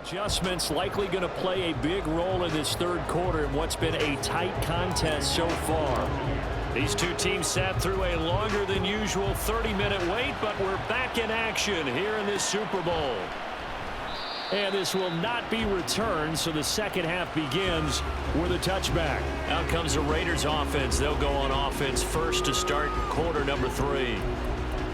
Adjustments likely going to play a big role in this third quarter in what's been a tight contest so far. These two teams sat through a longer than usual 30-minute wait, but we're back in action here in this Super Bowl. And this will not be returned, so the second half begins with a touchback. Out comes the Raiders offense. They'll go on offense first to start quarter number 3.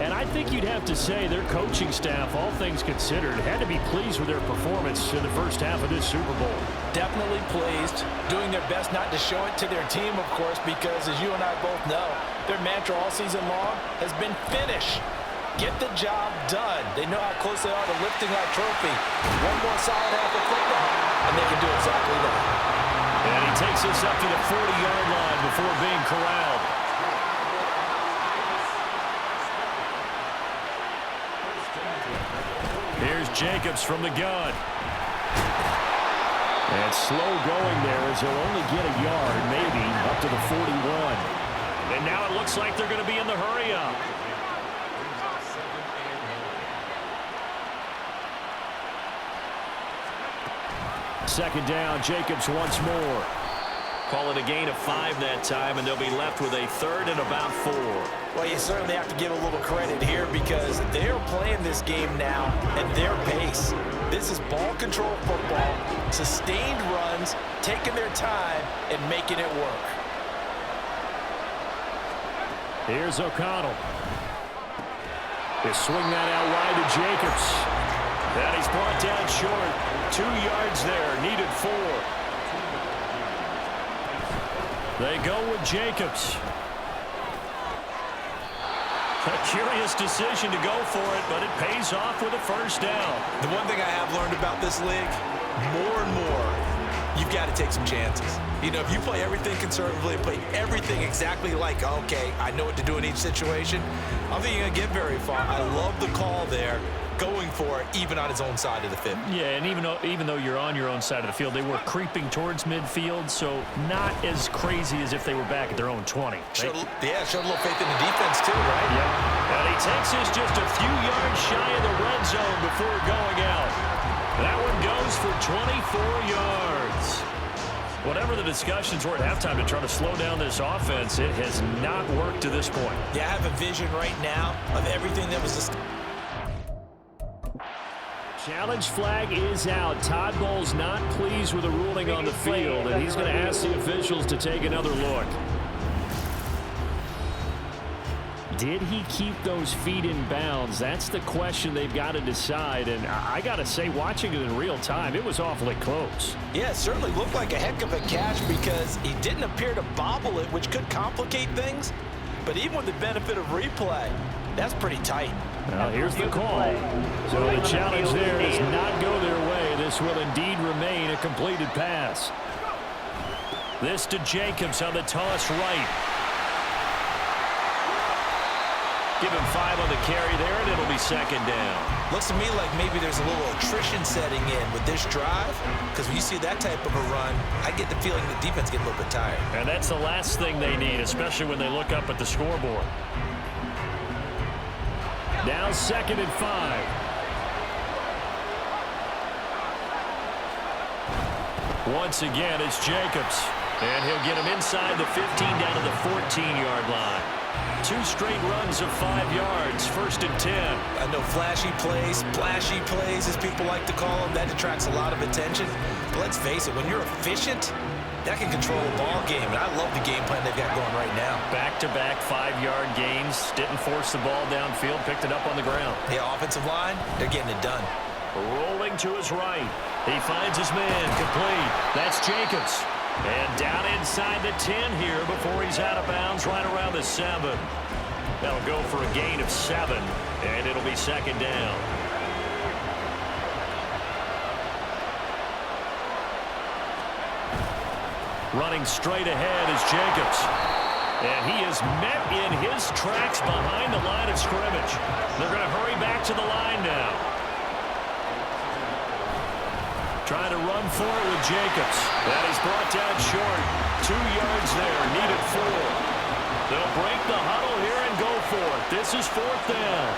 And I think you'd have to say their coaching staff, all things considered, had to be pleased with their performance in the first half of this Super Bowl. Definitely pleased, doing their best not to show it to their team, of course, because as you and I both know, their mantra all season long has been finish. Get the job done. They know how close they are to lifting that trophy. One more solid half of football, and they can do exactly that. And he takes us up to the 40-yard line before being corralled. Here's Jacobs from the gun. And slow going there as he'll only get a yard, maybe, up to the 41. And now it looks like they're going to be in the hurry-up. Second down, Jacobs once more. Call it a gain of 5 that time, and they'll be left with a third and about 4. Well, you certainly have to give a little credit here because they're playing this game now at their pace. This is ball control football, sustained runs, taking their time and making it work. Here's O'Connell. They swing that out wide to Jacobs. And he's brought down short. 2 yards there, needed 4. They go with Jacobs. A curious decision to go for it, but it pays off with a first down. The one thing I have learned about this league, more and more, you've got to take some chances. You know, if you play everything conservatively, play everything exactly like, okay, I know what to do in each situation, I don't think you're going to get very far. I love the call there, going for it, even on his own side of the field. Yeah, and even though you're on your own side of the field, they were creeping towards midfield, so not as crazy as if they were back at their own 20. Showed a little faith in the defense too, right? Yeah. And he takes us just a few yards shy of the red zone before going out. That one goes for 24 yards. Whatever the discussions were at halftime to try to slow down this offense, it has not worked to this point. Yeah, I have a vision right now of everything that was just... Challenge flag is out. Todd Bowles not pleased with the ruling on the field, and he's going to ask the officials to take another look. Did he keep those feet in bounds? That's the question they've got to decide, and I got to say, watching it in real time, it was awfully close. Yeah, it certainly looked like a heck of a catch because he didn't appear to bobble it, which could complicate things, but even with the benefit of replay, that's pretty tight. Well, here's the call. So the challenge there does not go their way. This will indeed remain a completed pass. This to Jacobs on the toss right. Give him 5 on the carry there, and it'll be second down. Looks to me like maybe there's a little attrition setting in with this drive, because when you see that type of a run, I get the feeling the defense gets a little bit tired. And that's the last thing they need, especially when they look up at the scoreboard. Now 2nd and 5. Once again, it's Jacobs. And he'll get him inside the 15 down to the 14-yard line. 2 straight runs of 5 yards, 1st and 10. I know flashy plays, splashy plays, as people like to call them, that attracts a lot of attention. But let's face it, when you're efficient, that can control a ball game, and I love the game plan they've got going right now. Back-to-back 5-yard gains, didn't force the ball downfield, picked it up on the ground. The offensive line, they're getting it done. Rolling to his right. He finds his man, complete. That's Jacobs. And down inside the 10 here before he's out of bounds right around the 7. That'll go for a gain of 7, and it'll be second down. Running straight ahead is Jacobs. And he is met in his tracks behind the line of scrimmage. They're going to hurry back to the line now. Trying to run for it with Jacobs. That is brought down short. 2 yards there, needed 4. They'll break the huddle here and go for it. This is 4th down.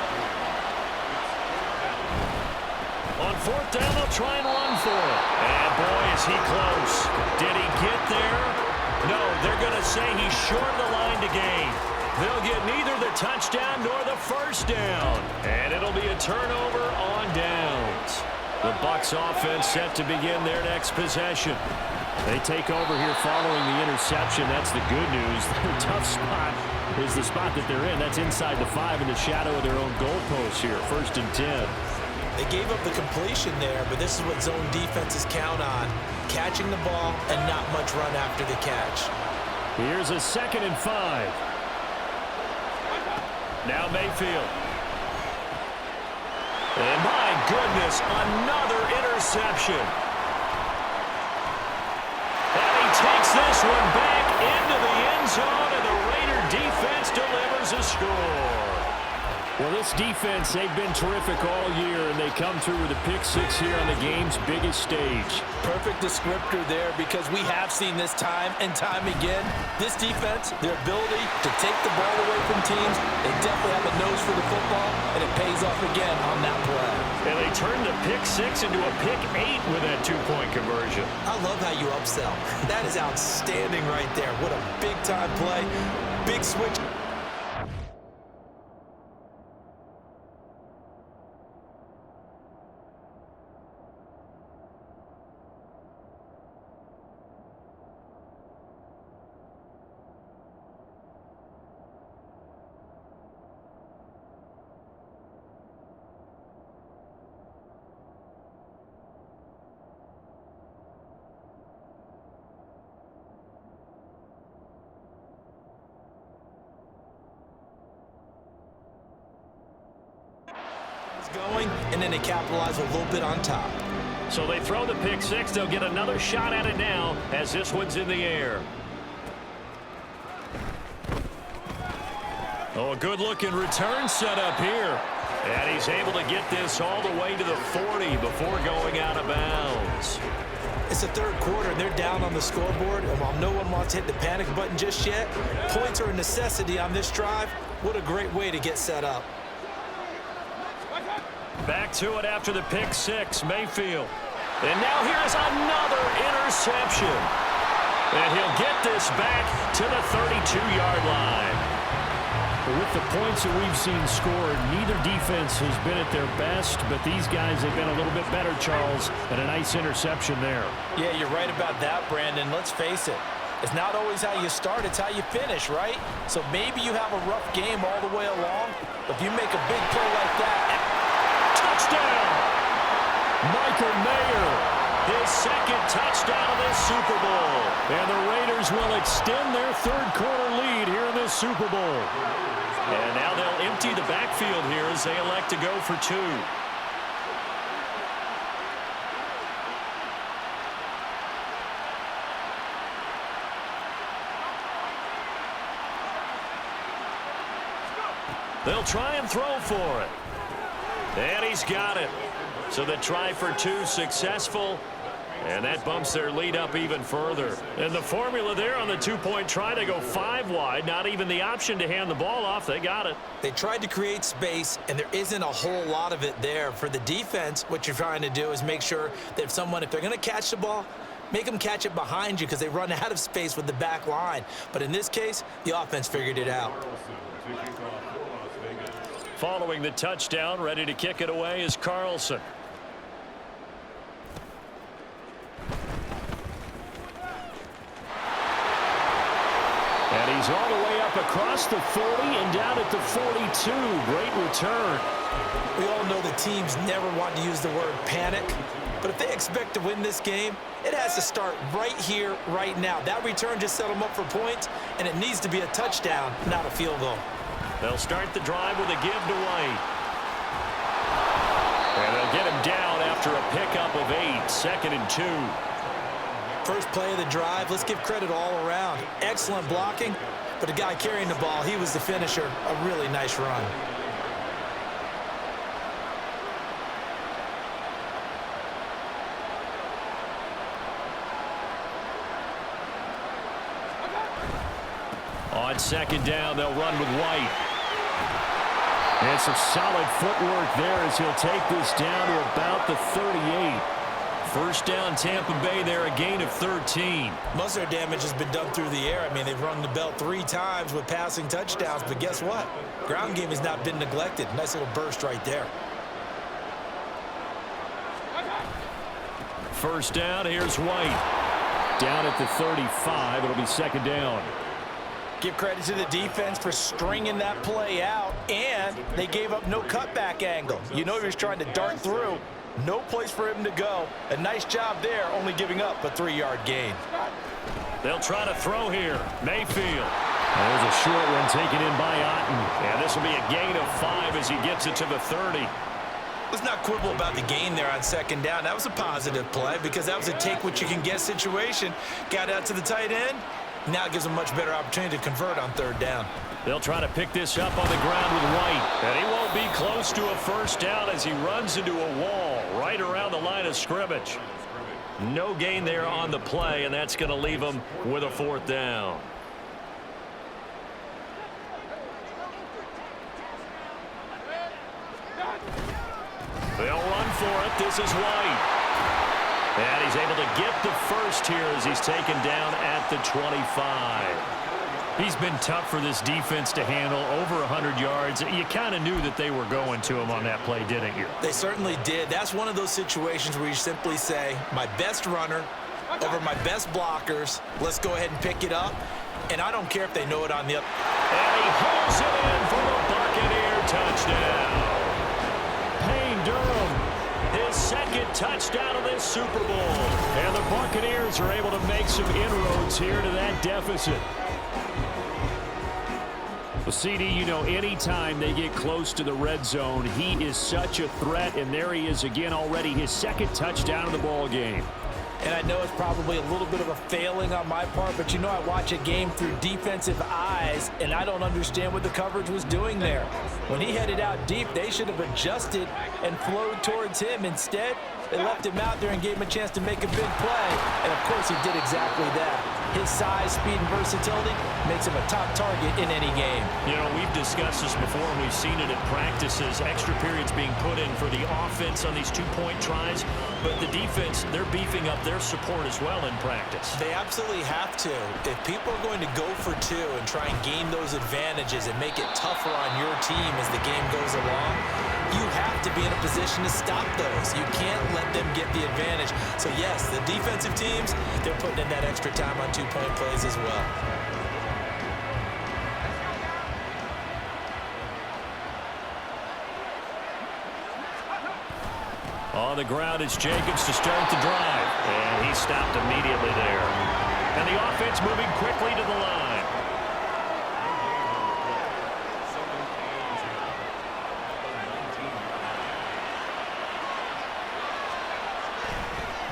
On fourth down, they'll try and run for it. And boy, is he close. Did he get there? No, they're going to say he's short of the line to gain. They'll get neither the touchdown nor the first down. And it'll be a turnover on downs. The Bucs offense set to begin their next possession. They take over here following the interception. That's the good news. Their tough spot is the spot that they're in. That's inside the 5 in the shadow of their own goalpost here. 1st and 10. They gave up the completion there, but this is what zone defenses count on. Catching the ball and not much run after the catch. Here's a 2nd and 5. Now Mayfield. And my goodness, another interception. And he takes this one back into the end zone, and the Raider defense delivers a score. Well, this defense, they've been terrific all year, and they come through with a pick-6 here on the game's biggest stage. Perfect descriptor there, because we have seen this time and time again. This defense, their ability to take the ball away from teams, they definitely have a nose for the football, and it pays off again on that play. And they turned the pick-6 into a pick-8 with that 2-point conversion. I love how you upsell. That is outstanding right there. What a big-time play. Big switch. Going, and then they capitalize a little bit on top. So they throw the pick-6. They'll get another shot at it now as this one's in the air. Oh, a good-looking return set up here. And he's able to get this all the way to the 40 before going out of bounds. It's the 3rd quarter, and they're down on the scoreboard. And while no one wants to hit the panic button just yet, points are a necessity on this drive. What a great way to get set up. Back to it after the pick-6, Mayfield. And now here's another interception. And he'll get this back to the 32-yard line. With the points that we've seen scored, neither defense has been at their best, but these guys have been a little bit better, Charles, and a nice interception there. Yeah, you're right about that, Brandon. Let's face it. It's not always how you start, it's how you finish, right? So maybe you have a rough game all the way along, but if you make a big play like that... Touchdown! Michael Mayer, his 2nd touchdown of this Super Bowl. And the Raiders will extend their 3rd quarter lead here in this Super Bowl. And now they'll empty the backfield here as they elect to go for 2. They'll try and throw for it. And he's got it. So the try for 2 successful. And that bumps their lead up even further. And the formula there on the 2-point try, they go 5 wide. Not even the option to hand the ball off. They got it. They tried to create space, and there isn't a whole lot of it there. For the defense, what you're trying to do is make sure that if they're going to catch the ball, make them catch it behind you because they run out of space with the back line. But in this case, the offense figured it out. Following the touchdown, ready to kick it away is Carlson. And he's all the way up across the 40 and down at the 42. Great return. We all know the teams never want to use the word panic, but if they expect to win this game, it has to start right here, right now. That return just set them up for points, and it needs to be a touchdown, not a field goal. They'll start the drive with a give to White. And they'll get him down after a pickup of 8, 2nd and 2. First play of the drive, let's give credit all around. Excellent blocking, but the guy carrying the ball, he was the finisher. A really nice run. On 2nd down, they'll run with White. And some solid footwork there as he'll take this down to about the 38. First down, Tampa Bay there, a gain of 13. Most of their damage has been done through the air. I mean, they've rung the bell 3 times with passing touchdowns, but guess what? Ground game has not been neglected. Nice little burst right there. First down, here's White. Down at the 35, it'll be second down. Give credit to the defense for stringing that play out, and they gave up no cutback angle. You know he was trying to dart through. No place for him to go. A nice job there, only giving up a 3-yard gain. They'll try to throw here. Mayfield. There's a short one taken in by Otten. And this will be a gain of 5 as he gets it to the 30. Let's not quibble about the gain there on second down. That was a positive play because that was a take-what-you-can-get situation. Got out to the tight end. Now it gives them a much better opportunity to convert on third down. They'll try to pick this up on the ground with White. And he won't be close to a first down as he runs into a wall right around the line of scrimmage. No gain there on the play, and that's going to leave them with a fourth down. They'll run for it. This is White. And he's able to get the first here as he's taken down at the 25. He's been tough for this defense to handle, over 100 yards. You kind of knew that they were going to him on that play, didn't you? They certainly did. That's one of those situations where you simply say, my best runner over my best blockers. Let's go ahead and pick it up. And I don't care if they know it on the up. And he holds it in for the Buccaneer touchdown. Payne Durham, his second touchdown of this Super Bowl. And the Buccaneers are able to make some inroads here to that deficit. Well, CD, you know, anytime they get close to the red zone, he is such a threat, and there he is again already, his second touchdown of the ball game. And I know it's probably a little bit of a failing on my part, but you know I watch a game through defensive eyes, and I don't understand what the coverage was doing there. When he headed out deep, they should have adjusted and flowed towards him. Instead, they left him out there and gave him a chance to make a big play, and of course he did exactly that. His size, speed, and versatility makes him a top target in any game. You know, we've discussed this before, and we've seen it at practices. Extra periods being put in for the offense on these two-point tries, but the defense, they're beefing up their support as well in practice. They absolutely have to. If people are going to go for two and try and gain those advantages and make it tougher on your team as the game goes along, you have to be in a position to stop those. You can't let them get the advantage. So, yes, the defensive teams, they're putting in that extra time on two-point plays as well. On the ground, it's Jacobs to start the drive. And he stopped immediately there. And the offense moving quickly to the line.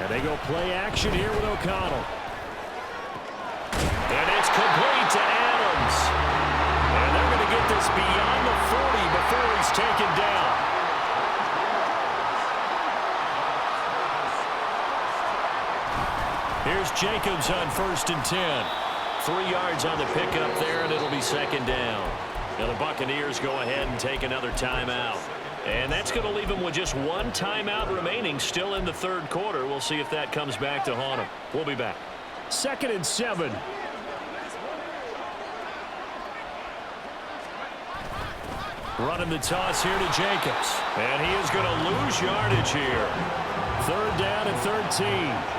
And they go play action here with O'Connell. And it's complete to Adams. And they're going to get this beyond the 40 before he's taken down. Here's Jacobs on 1st and 10. 3 yards on the pickup there, and it'll be second down. Now the Buccaneers go ahead and take another timeout. And that's going to leave them with just one timeout remaining still in the third quarter. We'll see if that comes back to haunt them. We'll be back. 2nd and 7. Running the toss here to Jacobs. And he is going to lose yardage here. 3rd down and 13.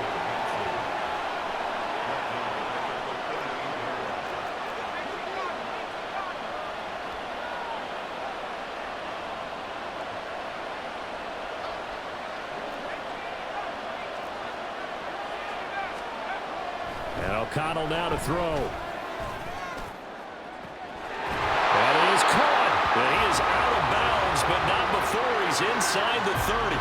O'Connell now to throw. And he is caught. And he is out of bounds, but not before he's inside the 30.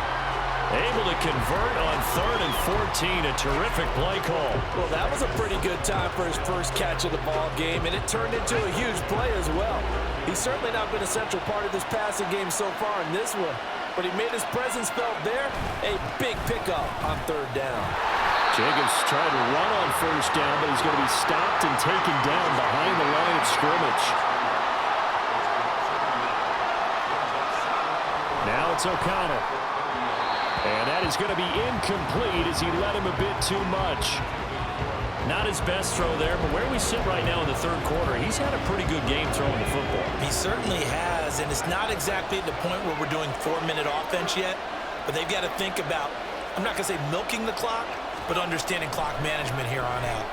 Able to convert on 3rd and 14. A terrific play call. Well, that was a pretty good time for his first catch of the ball game, and it turned into a huge play as well. He's certainly not been a central part of this passing game so far in this one, but he made his presence felt there. A big pickup on 3rd down. Jacobs tried to run on 1st down, but he's going to be stopped and taken down behind the line of scrimmage. Now it's O'Connell. And that is going to be incomplete as he led him a bit too much. Not his best throw there, but where we sit right now in the third quarter, he's had a pretty good game throwing the football. He certainly has, and it's not exactly at the point where we're doing 4-minute offense yet, but they've got to think about, I'm not going to say milking the clock, but understanding clock management here on out.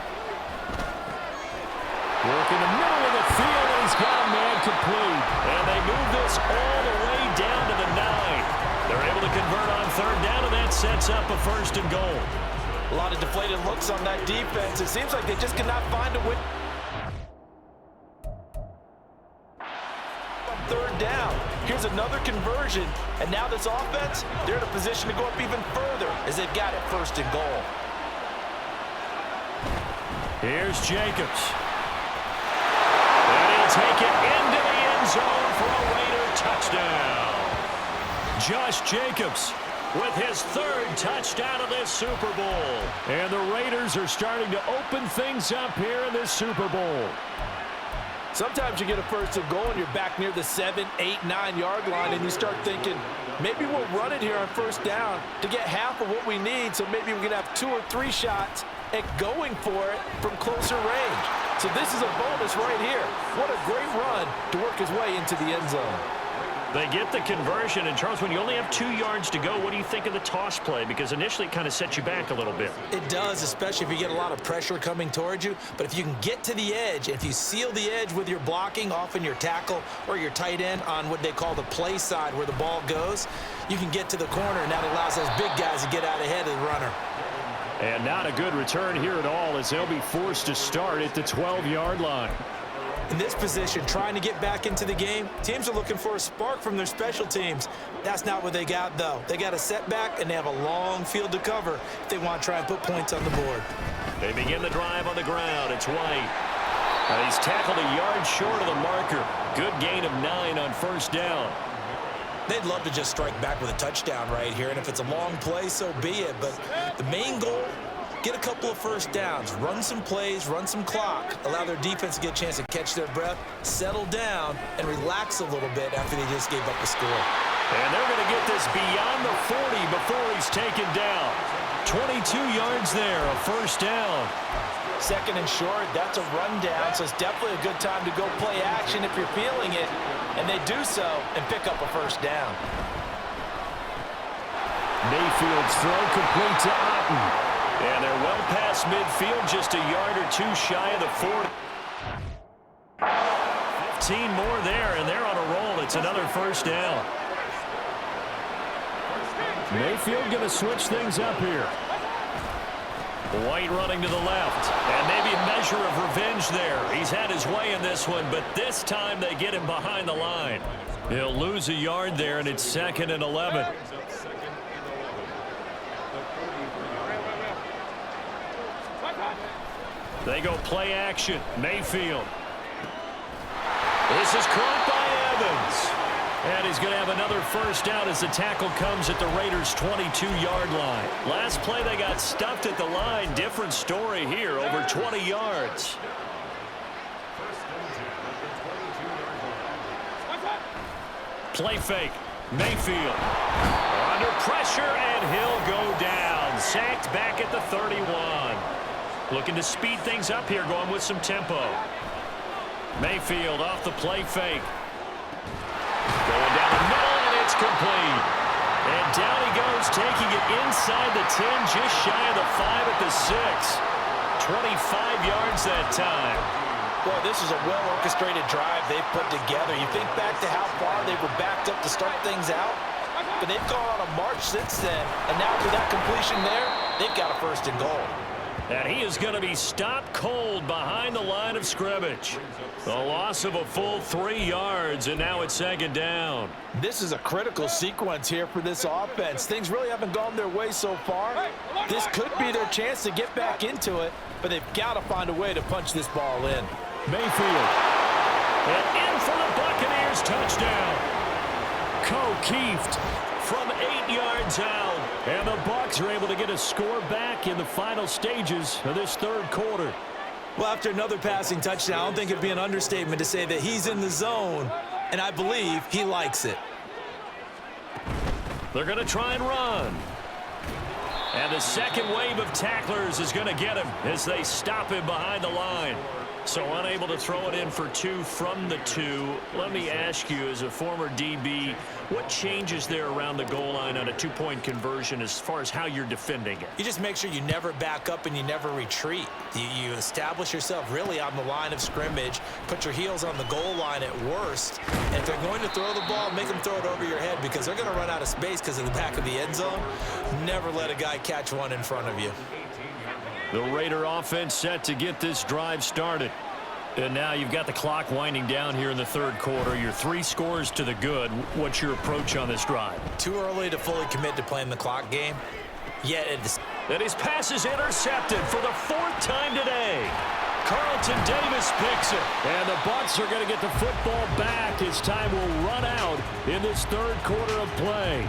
Work in the middle of the field, and he's got a man complete. And they move this all the way down to the 9. They're able to convert on third down, and that sets up a 1st and goal. A lot of deflated looks on that defense. It seems like they just cannot find a win. On third down, here's another conversion, and now this offense, they're in a position to go up even further as they've got it 1st and goal. Here's Jacobs. And he'll take it into the end zone for a Raider touchdown. Josh Jacobs with his 3rd touchdown of this Super Bowl. And the Raiders are starting to open things up here in this Super Bowl. Sometimes you get a 1st and goal and you're back near the 7, 8, 9-yard line, and you start thinking, maybe we'll run it here on 1st down to get half of what we need, so maybe we can have 2 or 3 shots at going for it from closer range. So this is a bonus right here. What a great run to work his way into the end zone. They get the conversion, and Charles, when you only have 2 yards to go, what do you think of the toss play? Because initially it kind of sets you back a little bit. It does, especially if you get a lot of pressure coming towards you. But if you can get to the edge, if you seal the edge with your blocking, often your tackle or your tight end on what they call the play side where the ball goes, you can get to the corner, and that allows those big guys to get out ahead of the runner. And not a good return here at all as they'll be forced to start at the 12-yard line. In this position, trying to get back into the game, teams are looking for a spark from their special teams. That's not what they got, though. They got a setback, and they have a long field to cover if they want to try and put points on the board. They begin the drive on the ground. It's White. He's tackled a yard short of the marker. Good gain of 9 on 1st down. They'd love to just strike back with a touchdown right here, and if it's a long play, so be it. But the main goal, get a couple of 1st downs, run some plays, run some clock, allow their defense to get a chance to catch their breath, settle down, and relax a little bit after they just gave up a score. And they're going to get this beyond the 40 before he's taken down. 22 yards there, a 1st down. 2nd and short, that's a rundown, so it's definitely a good time to go play action if you're feeling it, and they do so and pick up a 1st down. Mayfield's throw complete to Otten. And they're well past midfield, just a yard or 2 shy of the 40. 15 more there, and they're on a roll. It's another 1st down. Mayfield going to switch things up here. White running to the left, and maybe a measure of revenge there. He's had his way in this one, but this time they get him behind the line. He'll lose a yard there, and it's 2nd and 11. They go play action. Mayfield. This is caught by Evans. And he's going to have another 1st down as the tackle comes at the Raiders' 22-yard line. Last play, they got stuffed at the line. Different story here, over 20 yards. Play fake. Mayfield. Under pressure, and he'll go down. Sacked back at the 31. Looking to speed things up here, going with some tempo. Mayfield off the play fake. Going down the middle, and it's complete. And down he goes, taking it inside the 10, just shy of the 5 at the 6. 25 yards that time. Boy, this is a well-orchestrated drive they've put together. You think back to how far they were backed up to start things out, but they've gone on a march since then. And now with that completion there, they've got a 1st and goal. And he is going to be stopped cold behind the line of scrimmage. The loss of a full 3 yards, and now it's 2nd down. This is a critical sequence here for this offense. Things really haven't gone their way so far. This could be their chance to get back into it, but they've got to find a way to punch this ball in. Mayfield. And in for the Buccaneers touchdown. O'Keefe from 8 yards out. And the Bucs are able to get a score back in the final stages of this 3rd quarter. Well, after another passing touchdown, I don't think it'd be an understatement to say that he's in the zone, and I believe he likes it. They're going to try and run. And the second wave of tacklers is going to get him as they stop him behind the line. So unable to throw it in for 2 from the 2. Let me ask you, as a former DB, what changes there around the goal line on a 2-point conversion as far as how you're defending it? You just make sure you never back up and you never retreat. You establish yourself really on the line of scrimmage, put your heels on the goal line at worst, and if they're going to throw the ball, make them throw it over your head because they're going to run out of space because of the back of the end zone. Never let a guy catch one in front of you. The Raider offense set to get this drive started. And now you've got the clock winding down here in the third quarter. You're 3 scores to the good. What's your approach on this drive? Too early to fully commit to playing the clock game. Yet and his pass is intercepted for the 4th time today. Carlton Davis picks it. And the Bucs are going to get the football back as time will run out in this third quarter of play.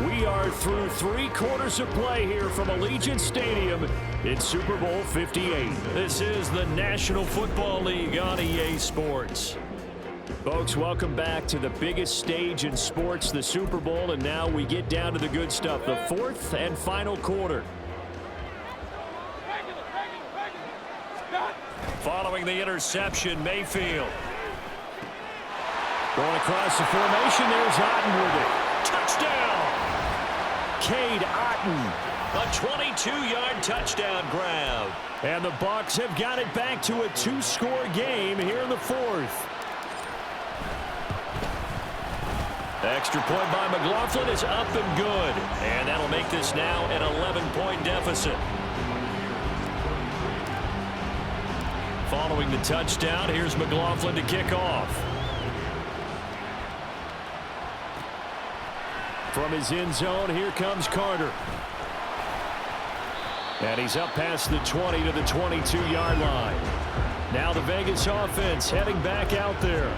We are through 3 quarters of play here from Allegiant Stadium in Super Bowl 58. This is the National Football League on EA Sports. Folks, welcome back to the biggest stage in sports, the Super Bowl, and now we get down to the good stuff, the 4th and final quarter. Following the interception, Mayfield. Going across the formation, there's Otten with it. Touchdown! Cade Otton, a 22-yard touchdown grab. And the Bucs have got it back to a 2-score game here in the 4th. Extra point by McLaughlin is up and good. And that'll make this now an 11-point deficit. Following the touchdown, here's McLaughlin to kick off. From his end zone, here comes Carter. And he's up past the 20 to the 22-yard line. Now the Vegas offense heading back out there.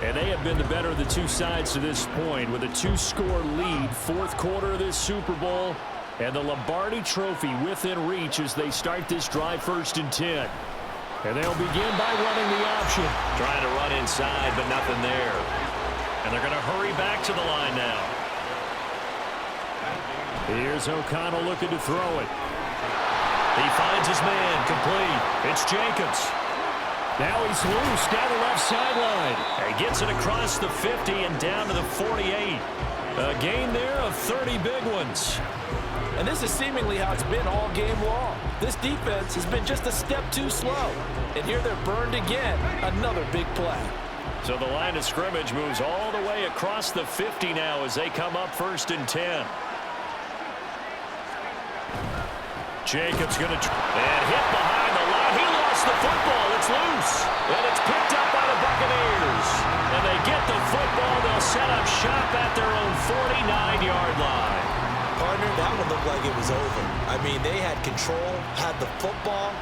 And they have been the better of the 2 sides to this point with a 2-score lead. 4th quarter of this Super Bowl. And the Lombardi Trophy within reach as they start this drive 1st and 10. And they'll begin by running the option. Trying to run inside, but nothing there. And they're going to hurry back to the line now. Here's O'Connell looking to throw it. He finds his man, complete. It's Jacobs. Now he's loose down the left sideline. He gets it across the 50 and down to the 48. A gain there of 30 big ones. And this is seemingly how it's been all game long. This defense has been just a step too slow. And here they're burned again. Another big play. So the line of scrimmage moves all the way across the 50 now as they come up 1st and 10. Jacobs going to and hit behind the line. He lost the football. It's loose. And it's picked up by the Buccaneers. And they get the football. They'll set up shop at their own 49-yard line. Partner, that one looked like it was over. I mean, they had control, had the football,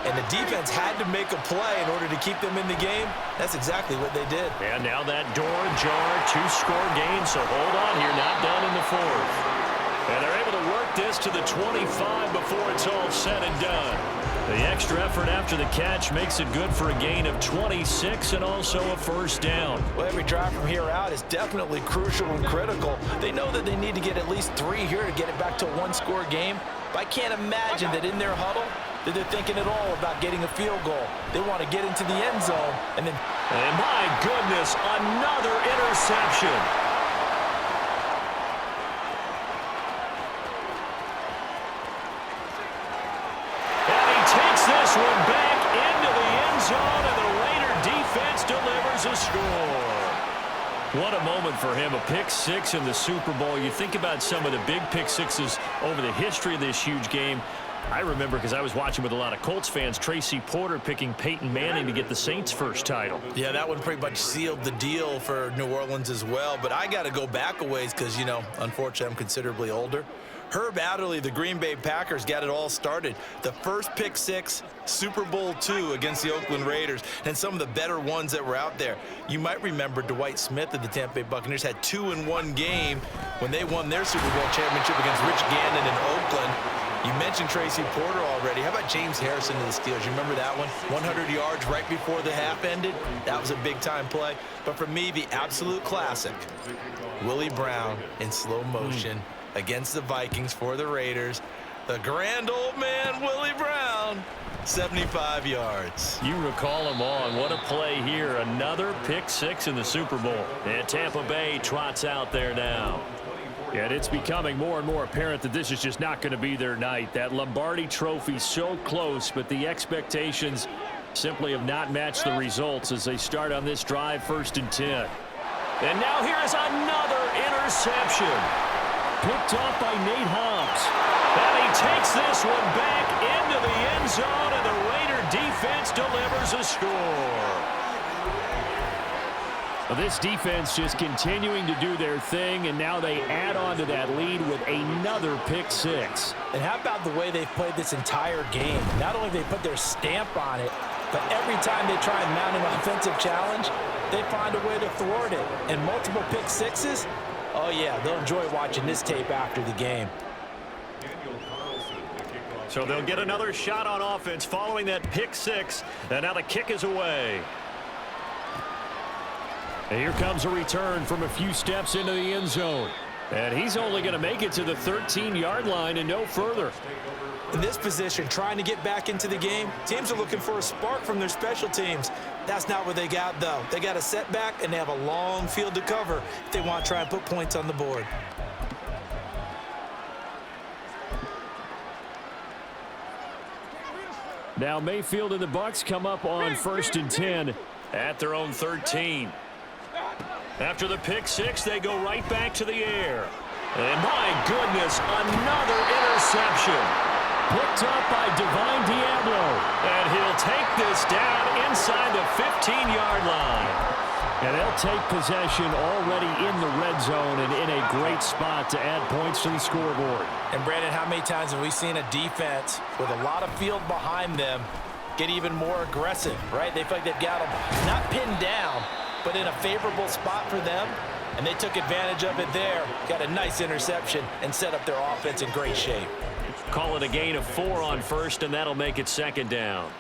and the defense had to make a play in order to keep them in the game. That's exactly what they did. And now that door ajar, 2-score game. So hold on here. Not done in the 4th. And they're able to work this to the 25 before it's all said and done. The extra effort after the catch makes it good for a gain of 26 and also a 1st down. Well, every drive from here out is definitely crucial and critical. They know that they need to get at least 3 here to get it back to a 1-score game. But I can't imagine that in their huddle that they're thinking at all about getting a field goal. They want to get into the end zone and then... And my goodness, another interception. This one back into the end zone, and the Raider defense delivers a score. What a moment for him, a pick 6 in the Super Bowl. You think about some of the big pick 6s over the history of this huge game. I remember, because I was watching with a lot of Colts fans, Tracy Porter picking Peyton Manning to get the Saints' first title. Yeah, that one pretty much sealed the deal for New Orleans as well. But I got to go back a ways because, you know, unfortunately, I'm considerably older. Herb Adderley, the Green Bay Packers, got it all started. The first pick 6, Super Bowl II against the Oakland Raiders, and some of the better ones that were out there. You might remember Dwight Smith of the Tampa Bay Buccaneers had 2 in one game when they won their Super Bowl championship against Rich Gannon in Oakland. You mentioned Tracy Porter already. How about James Harrison to the Steelers? You remember that one? 100 yards right before the half ended. That was a big-time play. But for me, the absolute classic, Willie Brown in slow motion against the Vikings for the Raiders. The grand old man, Willie Brown, 75 yards. You recall them on. What a play here. Another pick six in the Super Bowl. And Tampa Bay trots out there now. And it's becoming more and more apparent that this is just not going to be their night. That Lombardi trophy so close, but the expectations simply have not matched the results as they start on this drive, 1st and 10. And now here is another interception. Picked off by Nate Hobbs. And he takes this one back into the end zone, and the Raider defense delivers a score. This defense just continuing to do their thing, and now they add on to that lead with another pick six. And how about the way they've played this entire game? Not only have they put their stamp on it, but every time they try and mount an offensive challenge, they find a way to thwart it. And multiple pick sixes, oh yeah, they'll enjoy watching this tape after the game. So they'll get another shot on offense following that pick six, and now the kick is away. And here comes a return from a few steps into the end zone. And he's only going to make it to the 13-yard line and no further. In this position, trying to get back into the game, teams are looking for a spark from their special teams. That's not what they got, though. They got a setback, and they have a long field to cover if they want to try and put points on the board. Now Mayfield and the Bucs come up on 1st and 10 at their own 13. After the pick six, they go right back to the air. And my goodness, another interception. Picked up by Divine Diablo. And he'll take this down inside the 15-yard line. And they'll take possession already in the red zone and in a great spot to add points to the scoreboard. And Brandon, how many times have we seen a defense with a lot of field behind them get even more aggressive, right? They feel like they've got them not pinned down, but in a favorable spot for them, and they took advantage of it there. Got a nice interception and set up their offense in great shape. Call it a gain of 4 on first, and that'll make it 2nd down.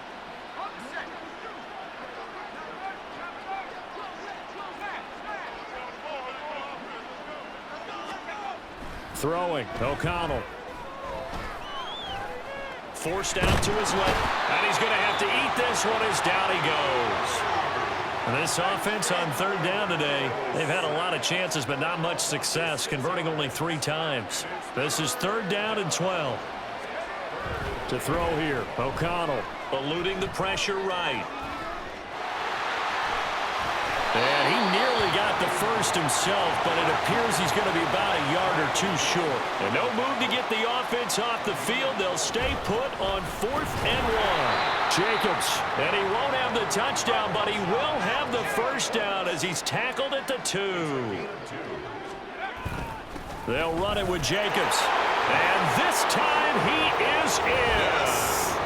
Throwing, O'Connell. Forced out to his left, and he's going to have to eat this one as down he goes. And this offense on 3rd down today, they've had a lot of chances, but not much success, converting only 3 times. This is 3rd down and 12. To throw here, O'Connell eluding the pressure right. And he nearly got the first himself, but it appears he's going to be about a yard or 2 short. And no move to get the offense off the field. They'll stay put on 4th and 1. Jacobs, and he won't have the touchdown, but he will have the first down as he's tackled at the 2. They'll run it with Jacobs. And this time he is in. Yes.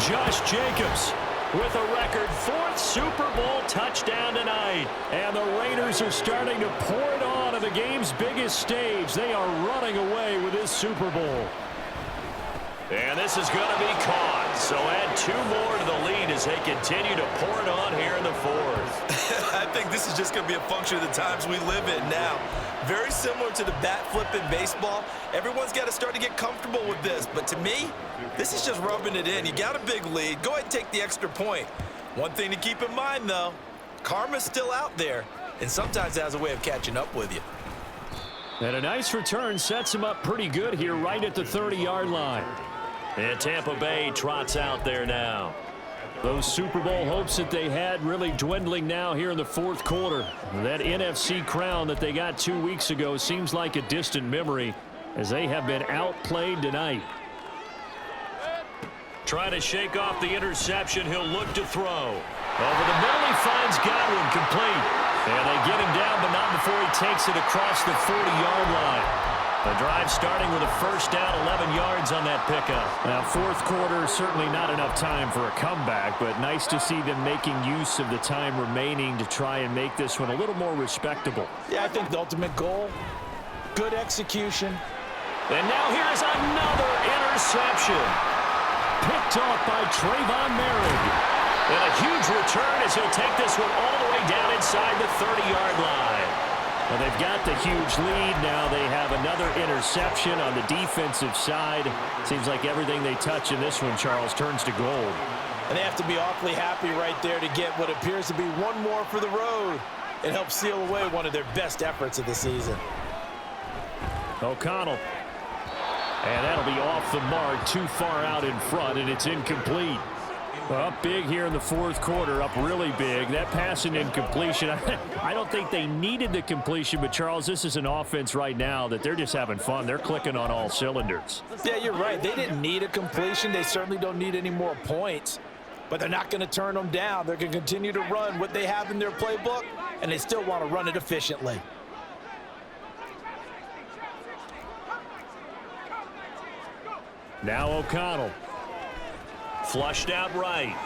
Josh Jacobs with a record 4th Super Bowl touchdown tonight. And the Raiders are starting to pour it on the game's biggest stage. They are running away with this Super Bowl. And this is going to be caught. So add 2 more to the lead as they continue to pour it on here in the 4th. I think this is just going to be a function of the times we live in now. Very similar to the bat flip in baseball. Everyone's got to start to get comfortable with this. But to me, this is just rubbing it in. You got a big lead. Go ahead and take the extra point. One thing to keep in mind, though, karma's still out there. And sometimes it has a way of catching up with you. And a nice return sets him up pretty good here right at the 30-yard line. And Tampa Bay trots out there now. Those Super Bowl hopes that they had really dwindling now here in the 4th quarter. That NFC crown that they got 2 weeks ago seems like a distant memory as they have been outplayed tonight. Trying to shake off the interception, he'll look to throw. Over the middle, he finds Godwin complete. And they get him down, but not before he takes it across the 40-yard line. The drive starting with a first down, 11 yards on that pickup. Now, 4th quarter, certainly not enough time for a comeback, but nice to see them making use of the time remaining to try and make this one a little more respectable. Yeah, I think the ultimate goal, good execution. And now here's another interception. interception. Picked off by Trayvon Merrick. And a huge return as he'll take this one all the way down inside the 30-yard line. Well, they've got the huge lead. Now they have another interception on the defensive side. Seems like everything they touch in this one, Charles, turns to gold. And they have to be awfully happy right there to get what appears to be one more for the road. It helps seal away one of their best efforts of the season. O'Connell. And that'll be off the mark, too far out in front, and it's incomplete. Up big here in the fourth quarter, up really big. That pass and incompletion, I don't think they needed the completion, but Charles, this is an offense right now that they're just having fun. They're clicking on all cylinders. Yeah, you're right. They didn't need a completion. They certainly don't need any more points, but they're not going to turn them down. They're going to continue to run what they have in their playbook, and they still want to run it efficiently. Now O'Connell. Flushed out right.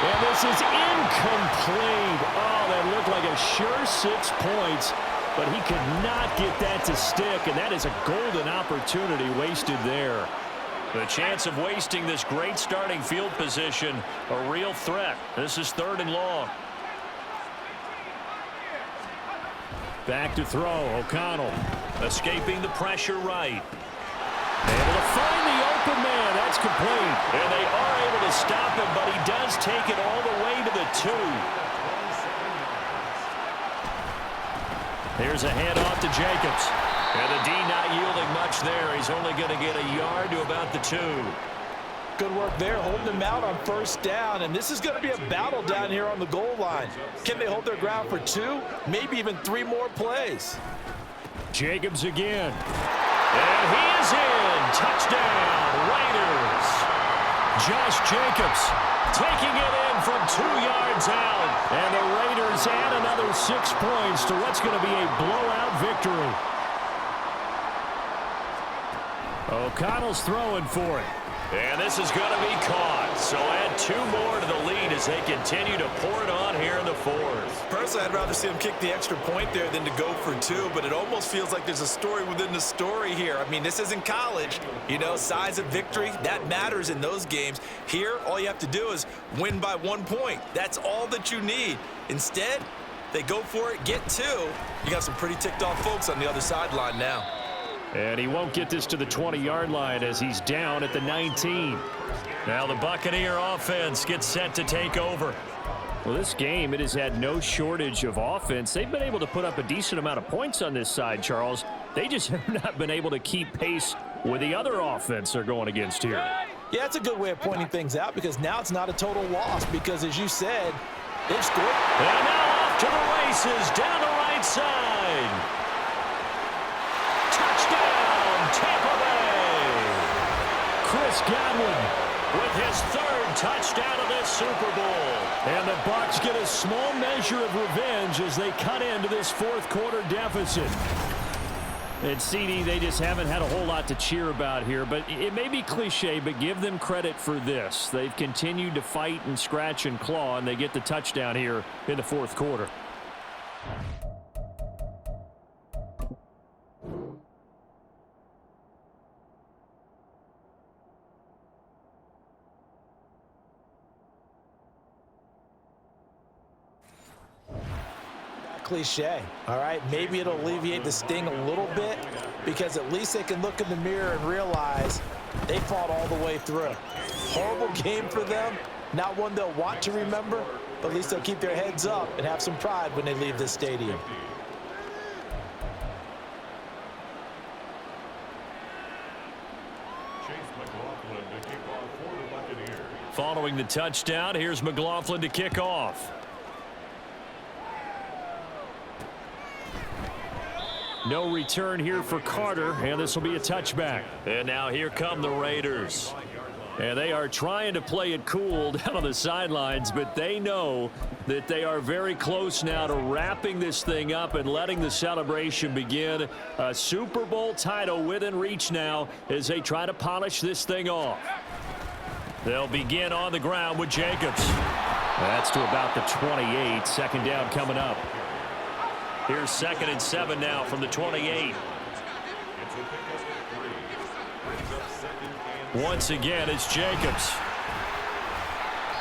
And this is incomplete. Oh, that looked like a sure 6 points, but he could not get that to stick, and that is a golden opportunity wasted there. The chance of wasting this great starting field position, a real threat. This is 3rd and long. Back to throw, O'Connell. Escaping the pressure right. Able to find the open man. That's complete. And they are able to stop him, but he does take it all the way to the 2. Here's a handoff to Jacobs. And the D not yielding much there. He's only going to get a yard to about the 2. Good work there, holding him out on 1st down. And this is going to be a battle down here on the goal line. Can they hold their ground for 2, maybe even 3 more plays? Jacobs again. And he is in. Touchdown, Raiders. Josh Jacobs taking it in from 2 yards out. And the Raiders add another 6 points to what's going to be a blowout victory. O'Connell's throwing for it. And this is going to be caught. So add 2 more to the lead as they continue to pour it on here in the 4th. Personally, I'd rather see him kick the extra point there than to go for 2, but it almost feels like there's a story within the story here. I mean, this isn't college. You know, size of victory, that matters in those games. Here, all you have to do is win by 1 point. That's all that you need. Instead, they go for it, get 2. You got some pretty ticked off folks on the other sideline now. And he won't get this to the 20-yard line as he's down at the 19. Now the Buccaneer offense gets set to take over. Well, this game, it has had no shortage of offense. They've been able to put up a decent amount of points on this side, Charles. They just have not been able to keep pace with the other offense they're going against here. Yeah, it's a good way of pointing things out because now it's not a total loss because, as you said, they've scored. And now off to the races down the right side. Touchdown, Tampa Bay. Chris Godwin with his 3rd touchdown of this Super Bowl. And the Bucs get a small measure of revenge as they cut into this 4th quarter deficit. And CD, they just haven't had a whole lot to cheer about here, but it may be cliche, but give them credit for this. They've continued to fight and scratch and claw, and they get the touchdown here in the 4th quarter. Cliche, all right? Maybe it'll alleviate the sting a little bit because at least they can look in the mirror and realize they fought all the way through. Horrible game for them, not one they'll want to remember, but at least they'll keep their heads up and have some pride when they leave this stadium. Following the touchdown, here's McLaughlin to kick off. No return here for Carter, and this will be a touchback. And now here come the Raiders. And they are trying to play it cool down on the sidelines, but they know that they are very close now to wrapping this thing up and letting the celebration begin. A Super Bowl title within reach now as they try to polish this thing off. They'll begin on the ground with Jacobs. That's to about the 28. 2nd down coming up. Here's 2nd and 7 now from the 28. Once again, it's Jacobs.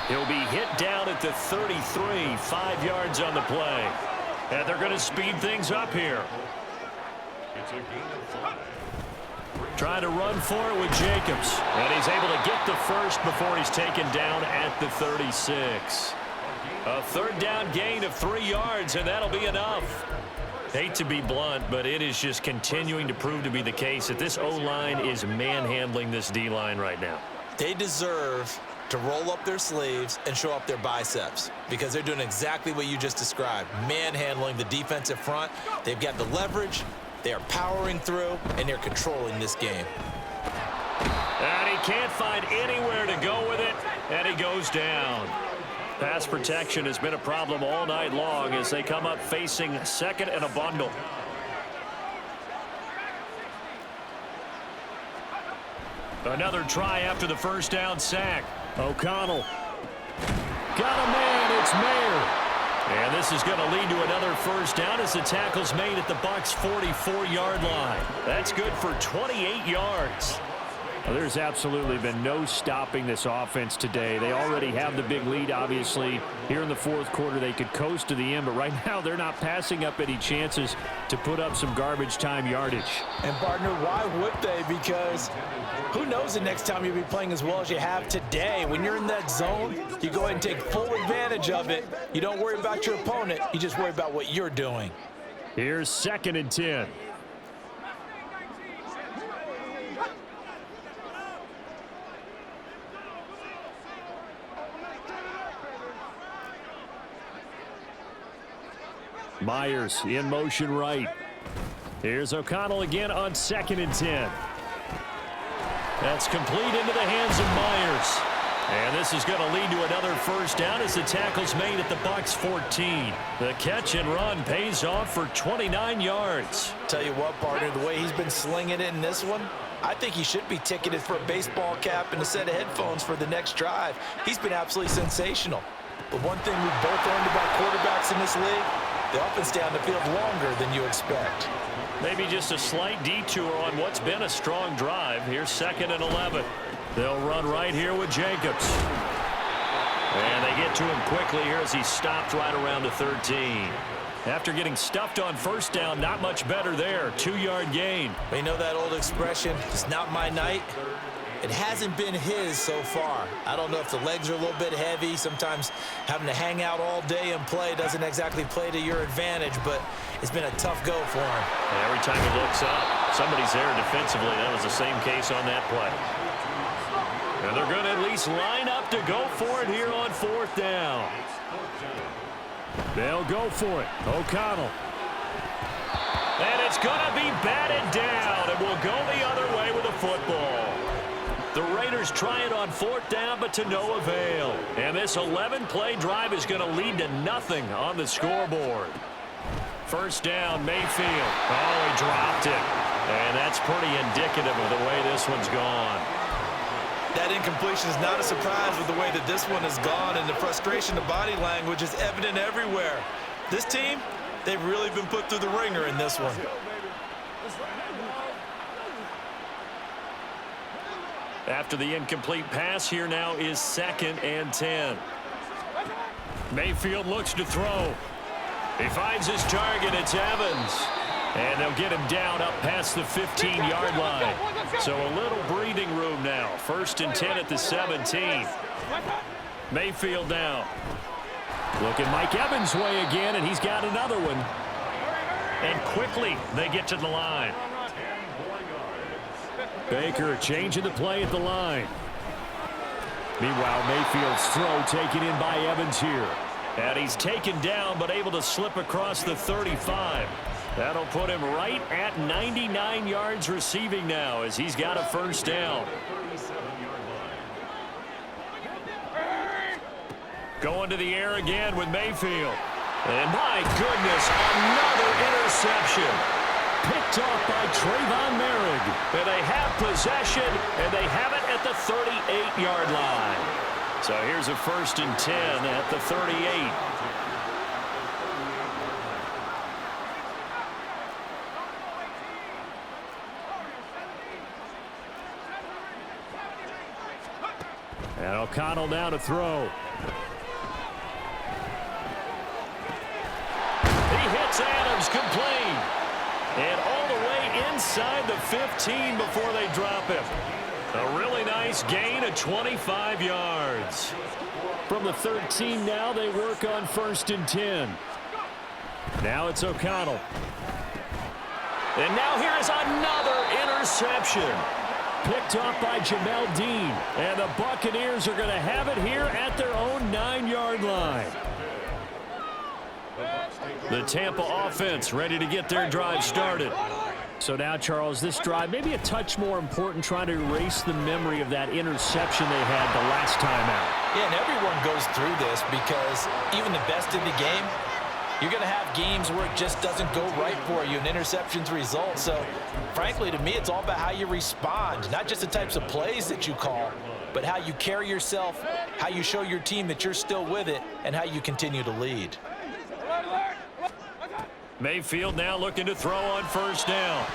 He'll be hit down at the 33, 5 yards on the play. And they're going to speed things up here. Trying to run for it with Jacobs. And he's able to get the first before he's taken down at the 36. A third down gain of 3 yards, and that'll be enough. Hate to be blunt, but it is just continuing to prove to be the case that this O-line is manhandling this D-line right now. They deserve to roll up their sleeves and show up their biceps because they're doing exactly what you just described, manhandling the defensive front. They've got the leverage, they are powering through, and they're controlling this game. And he can't find anywhere to go with it, and he goes down. Pass protection has been a problem all night long as they come up facing second and a bundle. Another try after the first down sack. O'Connell. Got a man, it's Mayer. And this is going to lead to another first down as the tackle's made at the Bucs' 44-yard line. That's good for 28 yards. Well, there's absolutely been no stopping this offense today. They already have the big lead, obviously. Here in the fourth quarter, they could coast to the end, but right now they're not passing up any chances to put up some garbage time yardage. And, partner, why would they? Because who knows the next time you'll be playing as well as you have today. When you're in that zone, you go ahead and take full advantage of it. You don't worry about your opponent. You just worry about what you're doing. Here's 2nd and 10. Myers in motion right. Here's O'Connell again on 2nd and 10. That's complete into the hands of Myers. And this is going to lead to another first down as the tackle's made at the Bucs' 14. The catch and run pays off for 29 yards. Tell you what, partner, the way he's been slinging it in this one, I think he should be ticketed for a baseball cap and a set of headphones for the next drive. He's been absolutely sensational. But one thing we've both learned about quarterbacks in this league, they often stay on the field longer than you expect. Maybe just a slight detour on what's been a strong drive. Here's 2nd and 11. They'll run right here with Jacobs. And they get to him quickly here as he stopped right around the 13. After getting stuffed on first down, not much better there. 2-yard gain. You know that old expression, it's not my night? It hasn't been his so far. I don't know if the legs are a little bit heavy. Sometimes having to hang out all day and play doesn't exactly play to your advantage, but it's been a tough go for him. And every time he looks up, somebody's there defensively. That was the same case on that play. And they're going to at least line up to go for it here on 4th down. They'll go for it. O'Connell. And it's going to be batted down, and we'll go the other way with the football. The Raiders try it on 4th down, but to no avail. And this 11-play drive is going to lead to nothing on the scoreboard. First down, Mayfield. Oh, he dropped it. And that's pretty indicative of the way this one's gone. That incompletion is not a surprise with the way that this one has gone, and the frustration, the body language is evident everywhere. This team, they've really been put through the ringer in this one. After the incomplete pass, here now is 2nd and 10. Mayfield looks to throw. He finds his target. It's Evans. And they'll get him down up past the 15-yard line. So a little breathing room now. 1st and 10 at the 17. Mayfield now. Looking Mike Evans' way again, and he's got another one. And quickly they get to the line. Baker changing the play at the line. Meanwhile, Mayfield's throw taken in by Evans here. And he's taken down, but able to slip across the 35. That'll put him right at 99 yards receiving now as he's got a first down. Going to the air again with Mayfield. And my goodness, another interception. Picked off by Trayvon Merrick. And they have possession, and they have it at the 38-yard line. So here's a 1st and 10 at the 38. And O'Connell now to throw. He hits Adams complete. And all the way inside the 15 before they drop him. A really nice gain of 25 yards. From the 13 now, they work on 1st and 10. Now it's O'Connell. And now here is another interception. Picked off by Jamel Dean. And the Buccaneers are going to have it here at their own 9-yard line. The Tampa offense ready to get their drive started. So now, Charles, this drive maybe a touch more important, trying to erase the memory of that interception they had the last time out. Yeah, and everyone goes through this because even the best in the game, you're going to have games where it just doesn't go right for you, and interceptions result. So, frankly, to me, it's all about how you respond, not just the types of plays that you call, but how you carry yourself, how you show your team that you're still with it, and how you continue to lead. Mayfield now looking to throw on 1st down.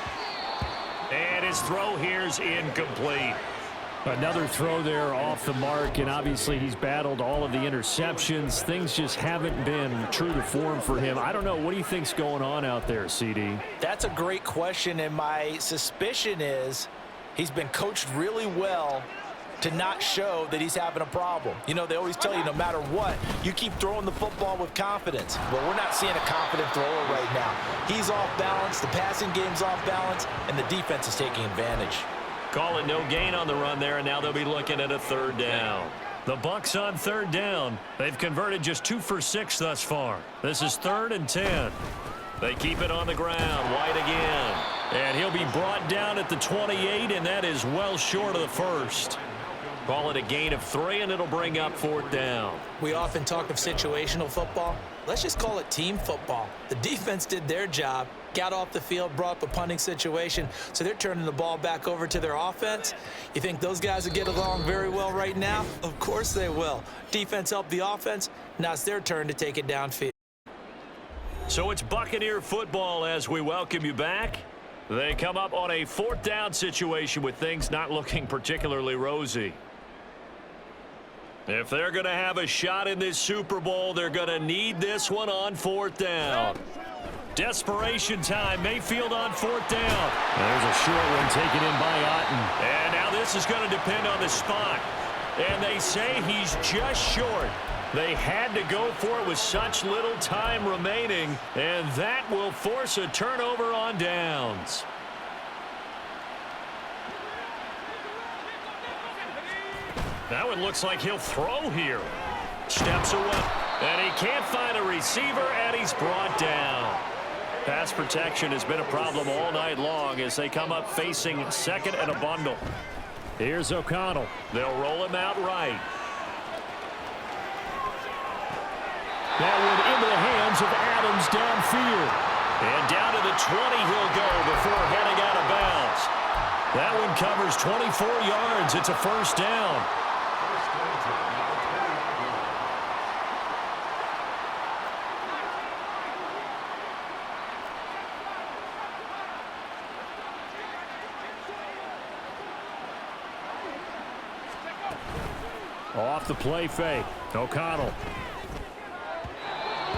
And his throw here's incomplete. Another throw there off the mark, and obviously he's battled all of the interceptions. Things just haven't been true to form for him. I don't know. What do you think's going on out there, CD? That's a great question, and my suspicion is he's been coached really well to not show that he's having a problem. You know, they always tell you no matter what, you keep throwing the football with confidence. Well, we're not seeing a confident thrower right now. He's off balance, the passing game's off balance, and the defense is taking advantage. Call it no gain on the run there, and now they'll be looking at a 3rd down. The Bucs on 3rd down. They've converted just 2 for 6 thus far. This is 3rd and 10. They keep it on the ground. White again. And he'll be brought down at the 28, and that is well short of the 1st. Call it a gain of 3, and it'll bring up 4th down. We often talk of situational football. Let's just call it team football. The defense did their job, got off the field, brought up a punting situation, so they're turning the ball back over to their offense. You think those guys will get along very well right now? Of course they will. Defense helped the offense. Now it's their turn to take it downfield. So it's Buccaneer football as we welcome you back. They come up on a 4th down situation with things not looking particularly rosy. If they're going to have a shot in this Super Bowl, they're going to need this one on 4th down. Desperation time. Mayfield on 4th down. There's a short one taken in by Otten. And now this is going to depend on the spot. And they say he's just short. They had to go for it with such little time remaining, and that will force a turnover on downs. Now it looks like he'll throw here. Steps away, and he can't find a receiver, and he's brought down. Pass protection has been a problem all night long as they come up facing 2nd and a bundle. Here's O'Connell. They'll roll him out right. That one into the hands of Adams downfield. And down to the 20 he'll go before heading out of bounds. That one covers 24 yards. It's a 1st down. Off the play fake. O'Connell.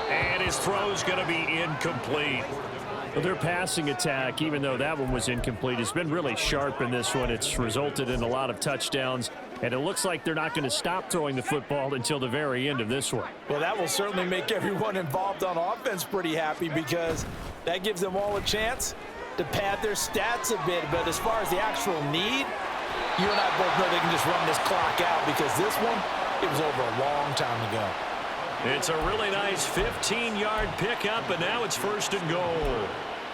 And his throw's going to be incomplete. Well, their passing attack, even though that one was incomplete, has been really sharp in this one. It's resulted in a lot of touchdowns, and it looks like they're not going to stop throwing the football until the very end of this one. Well, that will certainly make everyone involved on offense pretty happy because that gives them all a chance to pad their stats a bit. But as far as the actual need, you and I both know they can just run this clock out because this one, it was over a long time ago. It's a really nice 15-yard pickup, and now it's 1st and goal.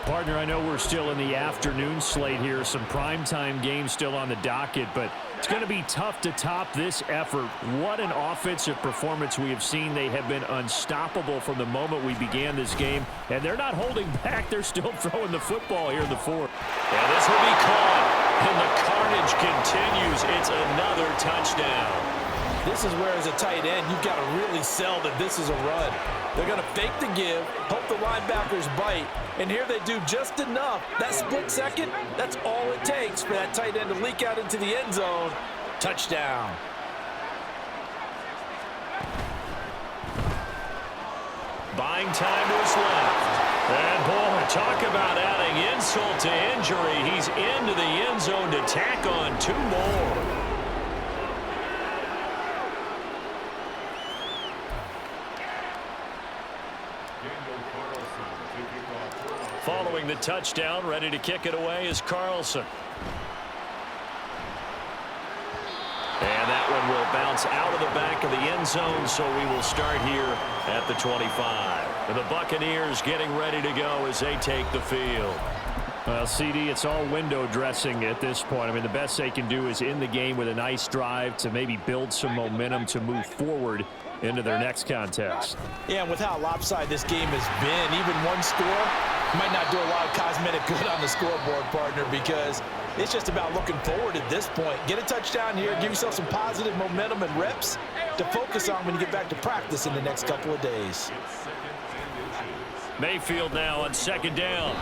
Partner, I know we're still in the afternoon slate here. Some primetime games still on the docket, but it's going to be tough to top this effort. What an offensive performance we have seen. They have been unstoppable from the moment we began this game, and they're not holding back. They're still throwing the football here in the 4th. And this will be caught, and the carnage continues. It's another touchdown. This is where, as a tight end, you've got to really sell that this is a run. They're going to fake the give, hope the linebackers bite, and here they do just enough. That split second, that's all it takes for that tight end to leak out into the end zone. Touchdown. buying time to his left. And, boy, talk about adding insult to injury. He's into the end zone to tack on 2 more. Following the touchdown, ready to kick it away is Carlson. And that one will bounce out of the back of the end zone, so we will start here at the 25. And the Buccaneers getting ready to go as they take the field. Well, CD, it's all window dressing at this point. I mean, the best they can do is end the game with a nice drive to maybe build some momentum to move forward into their next contest. Yeah, and with how lopsided this game has been, even one score might not do a lot of cosmetic good on the scoreboard, partner, because it's just about looking forward at this point. Get a touchdown here, give yourself some positive momentum and reps to focus on when you get back to practice in the next couple of days. Mayfield now on 2nd down.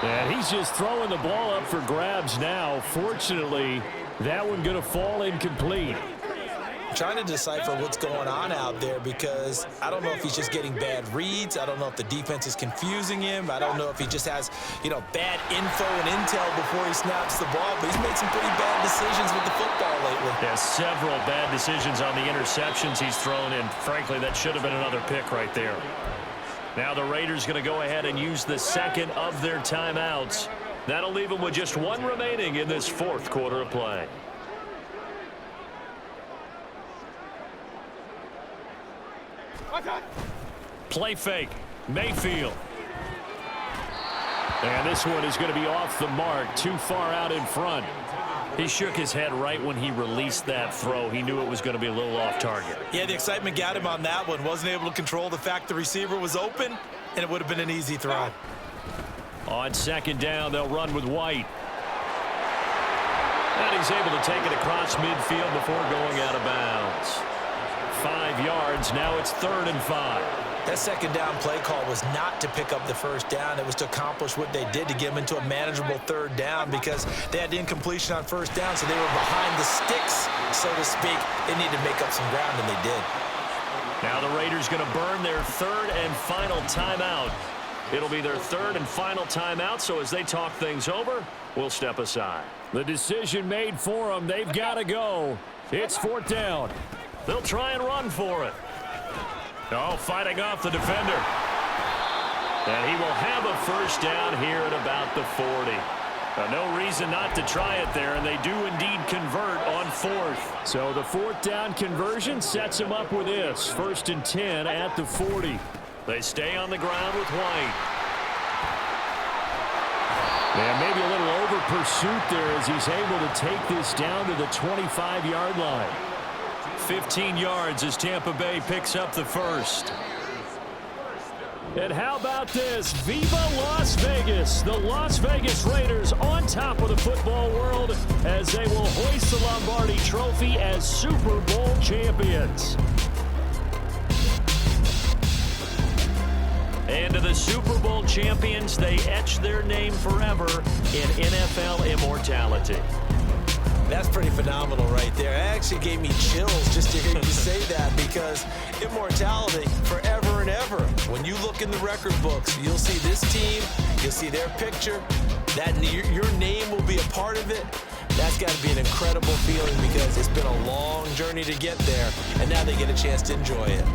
And he's just throwing the ball up for grabs now. Fortunately, that one going to fall incomplete. Trying to decipher what's going on out there, because I don't know if he's just getting bad reads. I don't know if the defense is confusing him. I don't know if he just has, bad info and intel before he snaps the ball. But he's made some pretty bad decisions with the football lately. Yeah, several bad decisions on the interceptions he's thrown, and frankly, that should have been another pick right there. Now the Raiders going to go ahead and use the second of their timeouts. That'll leave them with just 1 remaining in this 4th quarter of play. Play fake. Mayfield. And this one is going to be off the mark, too far out in front. He shook his head right when he released that throw. He knew it was going to be a little off target. Yeah, the excitement got him on that one. Wasn't able to control the fact the receiver was open, and it would have been an easy throw. On 2nd down, they'll run with White. And he's able to take it across midfield before going out of bounds. 5 yards. Now it's 3rd and 5. That 2nd down play call was not to pick up the 1st down. It was to accomplish what they did, to get them into a manageable 3rd down, because they had incompletion on 1st down, so they were behind the sticks, so to speak. They needed to make up some ground, and they did. Now the Raiders going to burn their 3rd and final timeout. It'll be their 3rd and final timeout, so as they talk things over, we'll step aside. The decision made for them. They've got to go. It's 4th down. They'll try and run for it. Oh, fighting off the defender. And he will have a 1st down here at about the 40. No reason not to try it there, and they do indeed convert on 4th. So the 4th down conversion sets him up with this. 1st and 10 at the 40. They stay on the ground with White. And maybe a little over pursuit there as he's able to take this down to the 25-yard line. 15 yards as Tampa Bay picks up the 1st. And how about this? Viva Las Vegas! The Las Vegas Raiders on top of the football world as they will hoist the Lombardi Trophy as Super Bowl champions. And to the Super Bowl champions, they etch their name forever in NFL immortality. That's pretty phenomenal right there. It actually gave me chills just to hear you say that, because immortality forever and ever. When you look in the record books, you'll see this team, you'll see their picture, that your name will be a part of it. That's got to be an incredible feeling, because it's been a long journey to get there, and now they get a chance to enjoy it.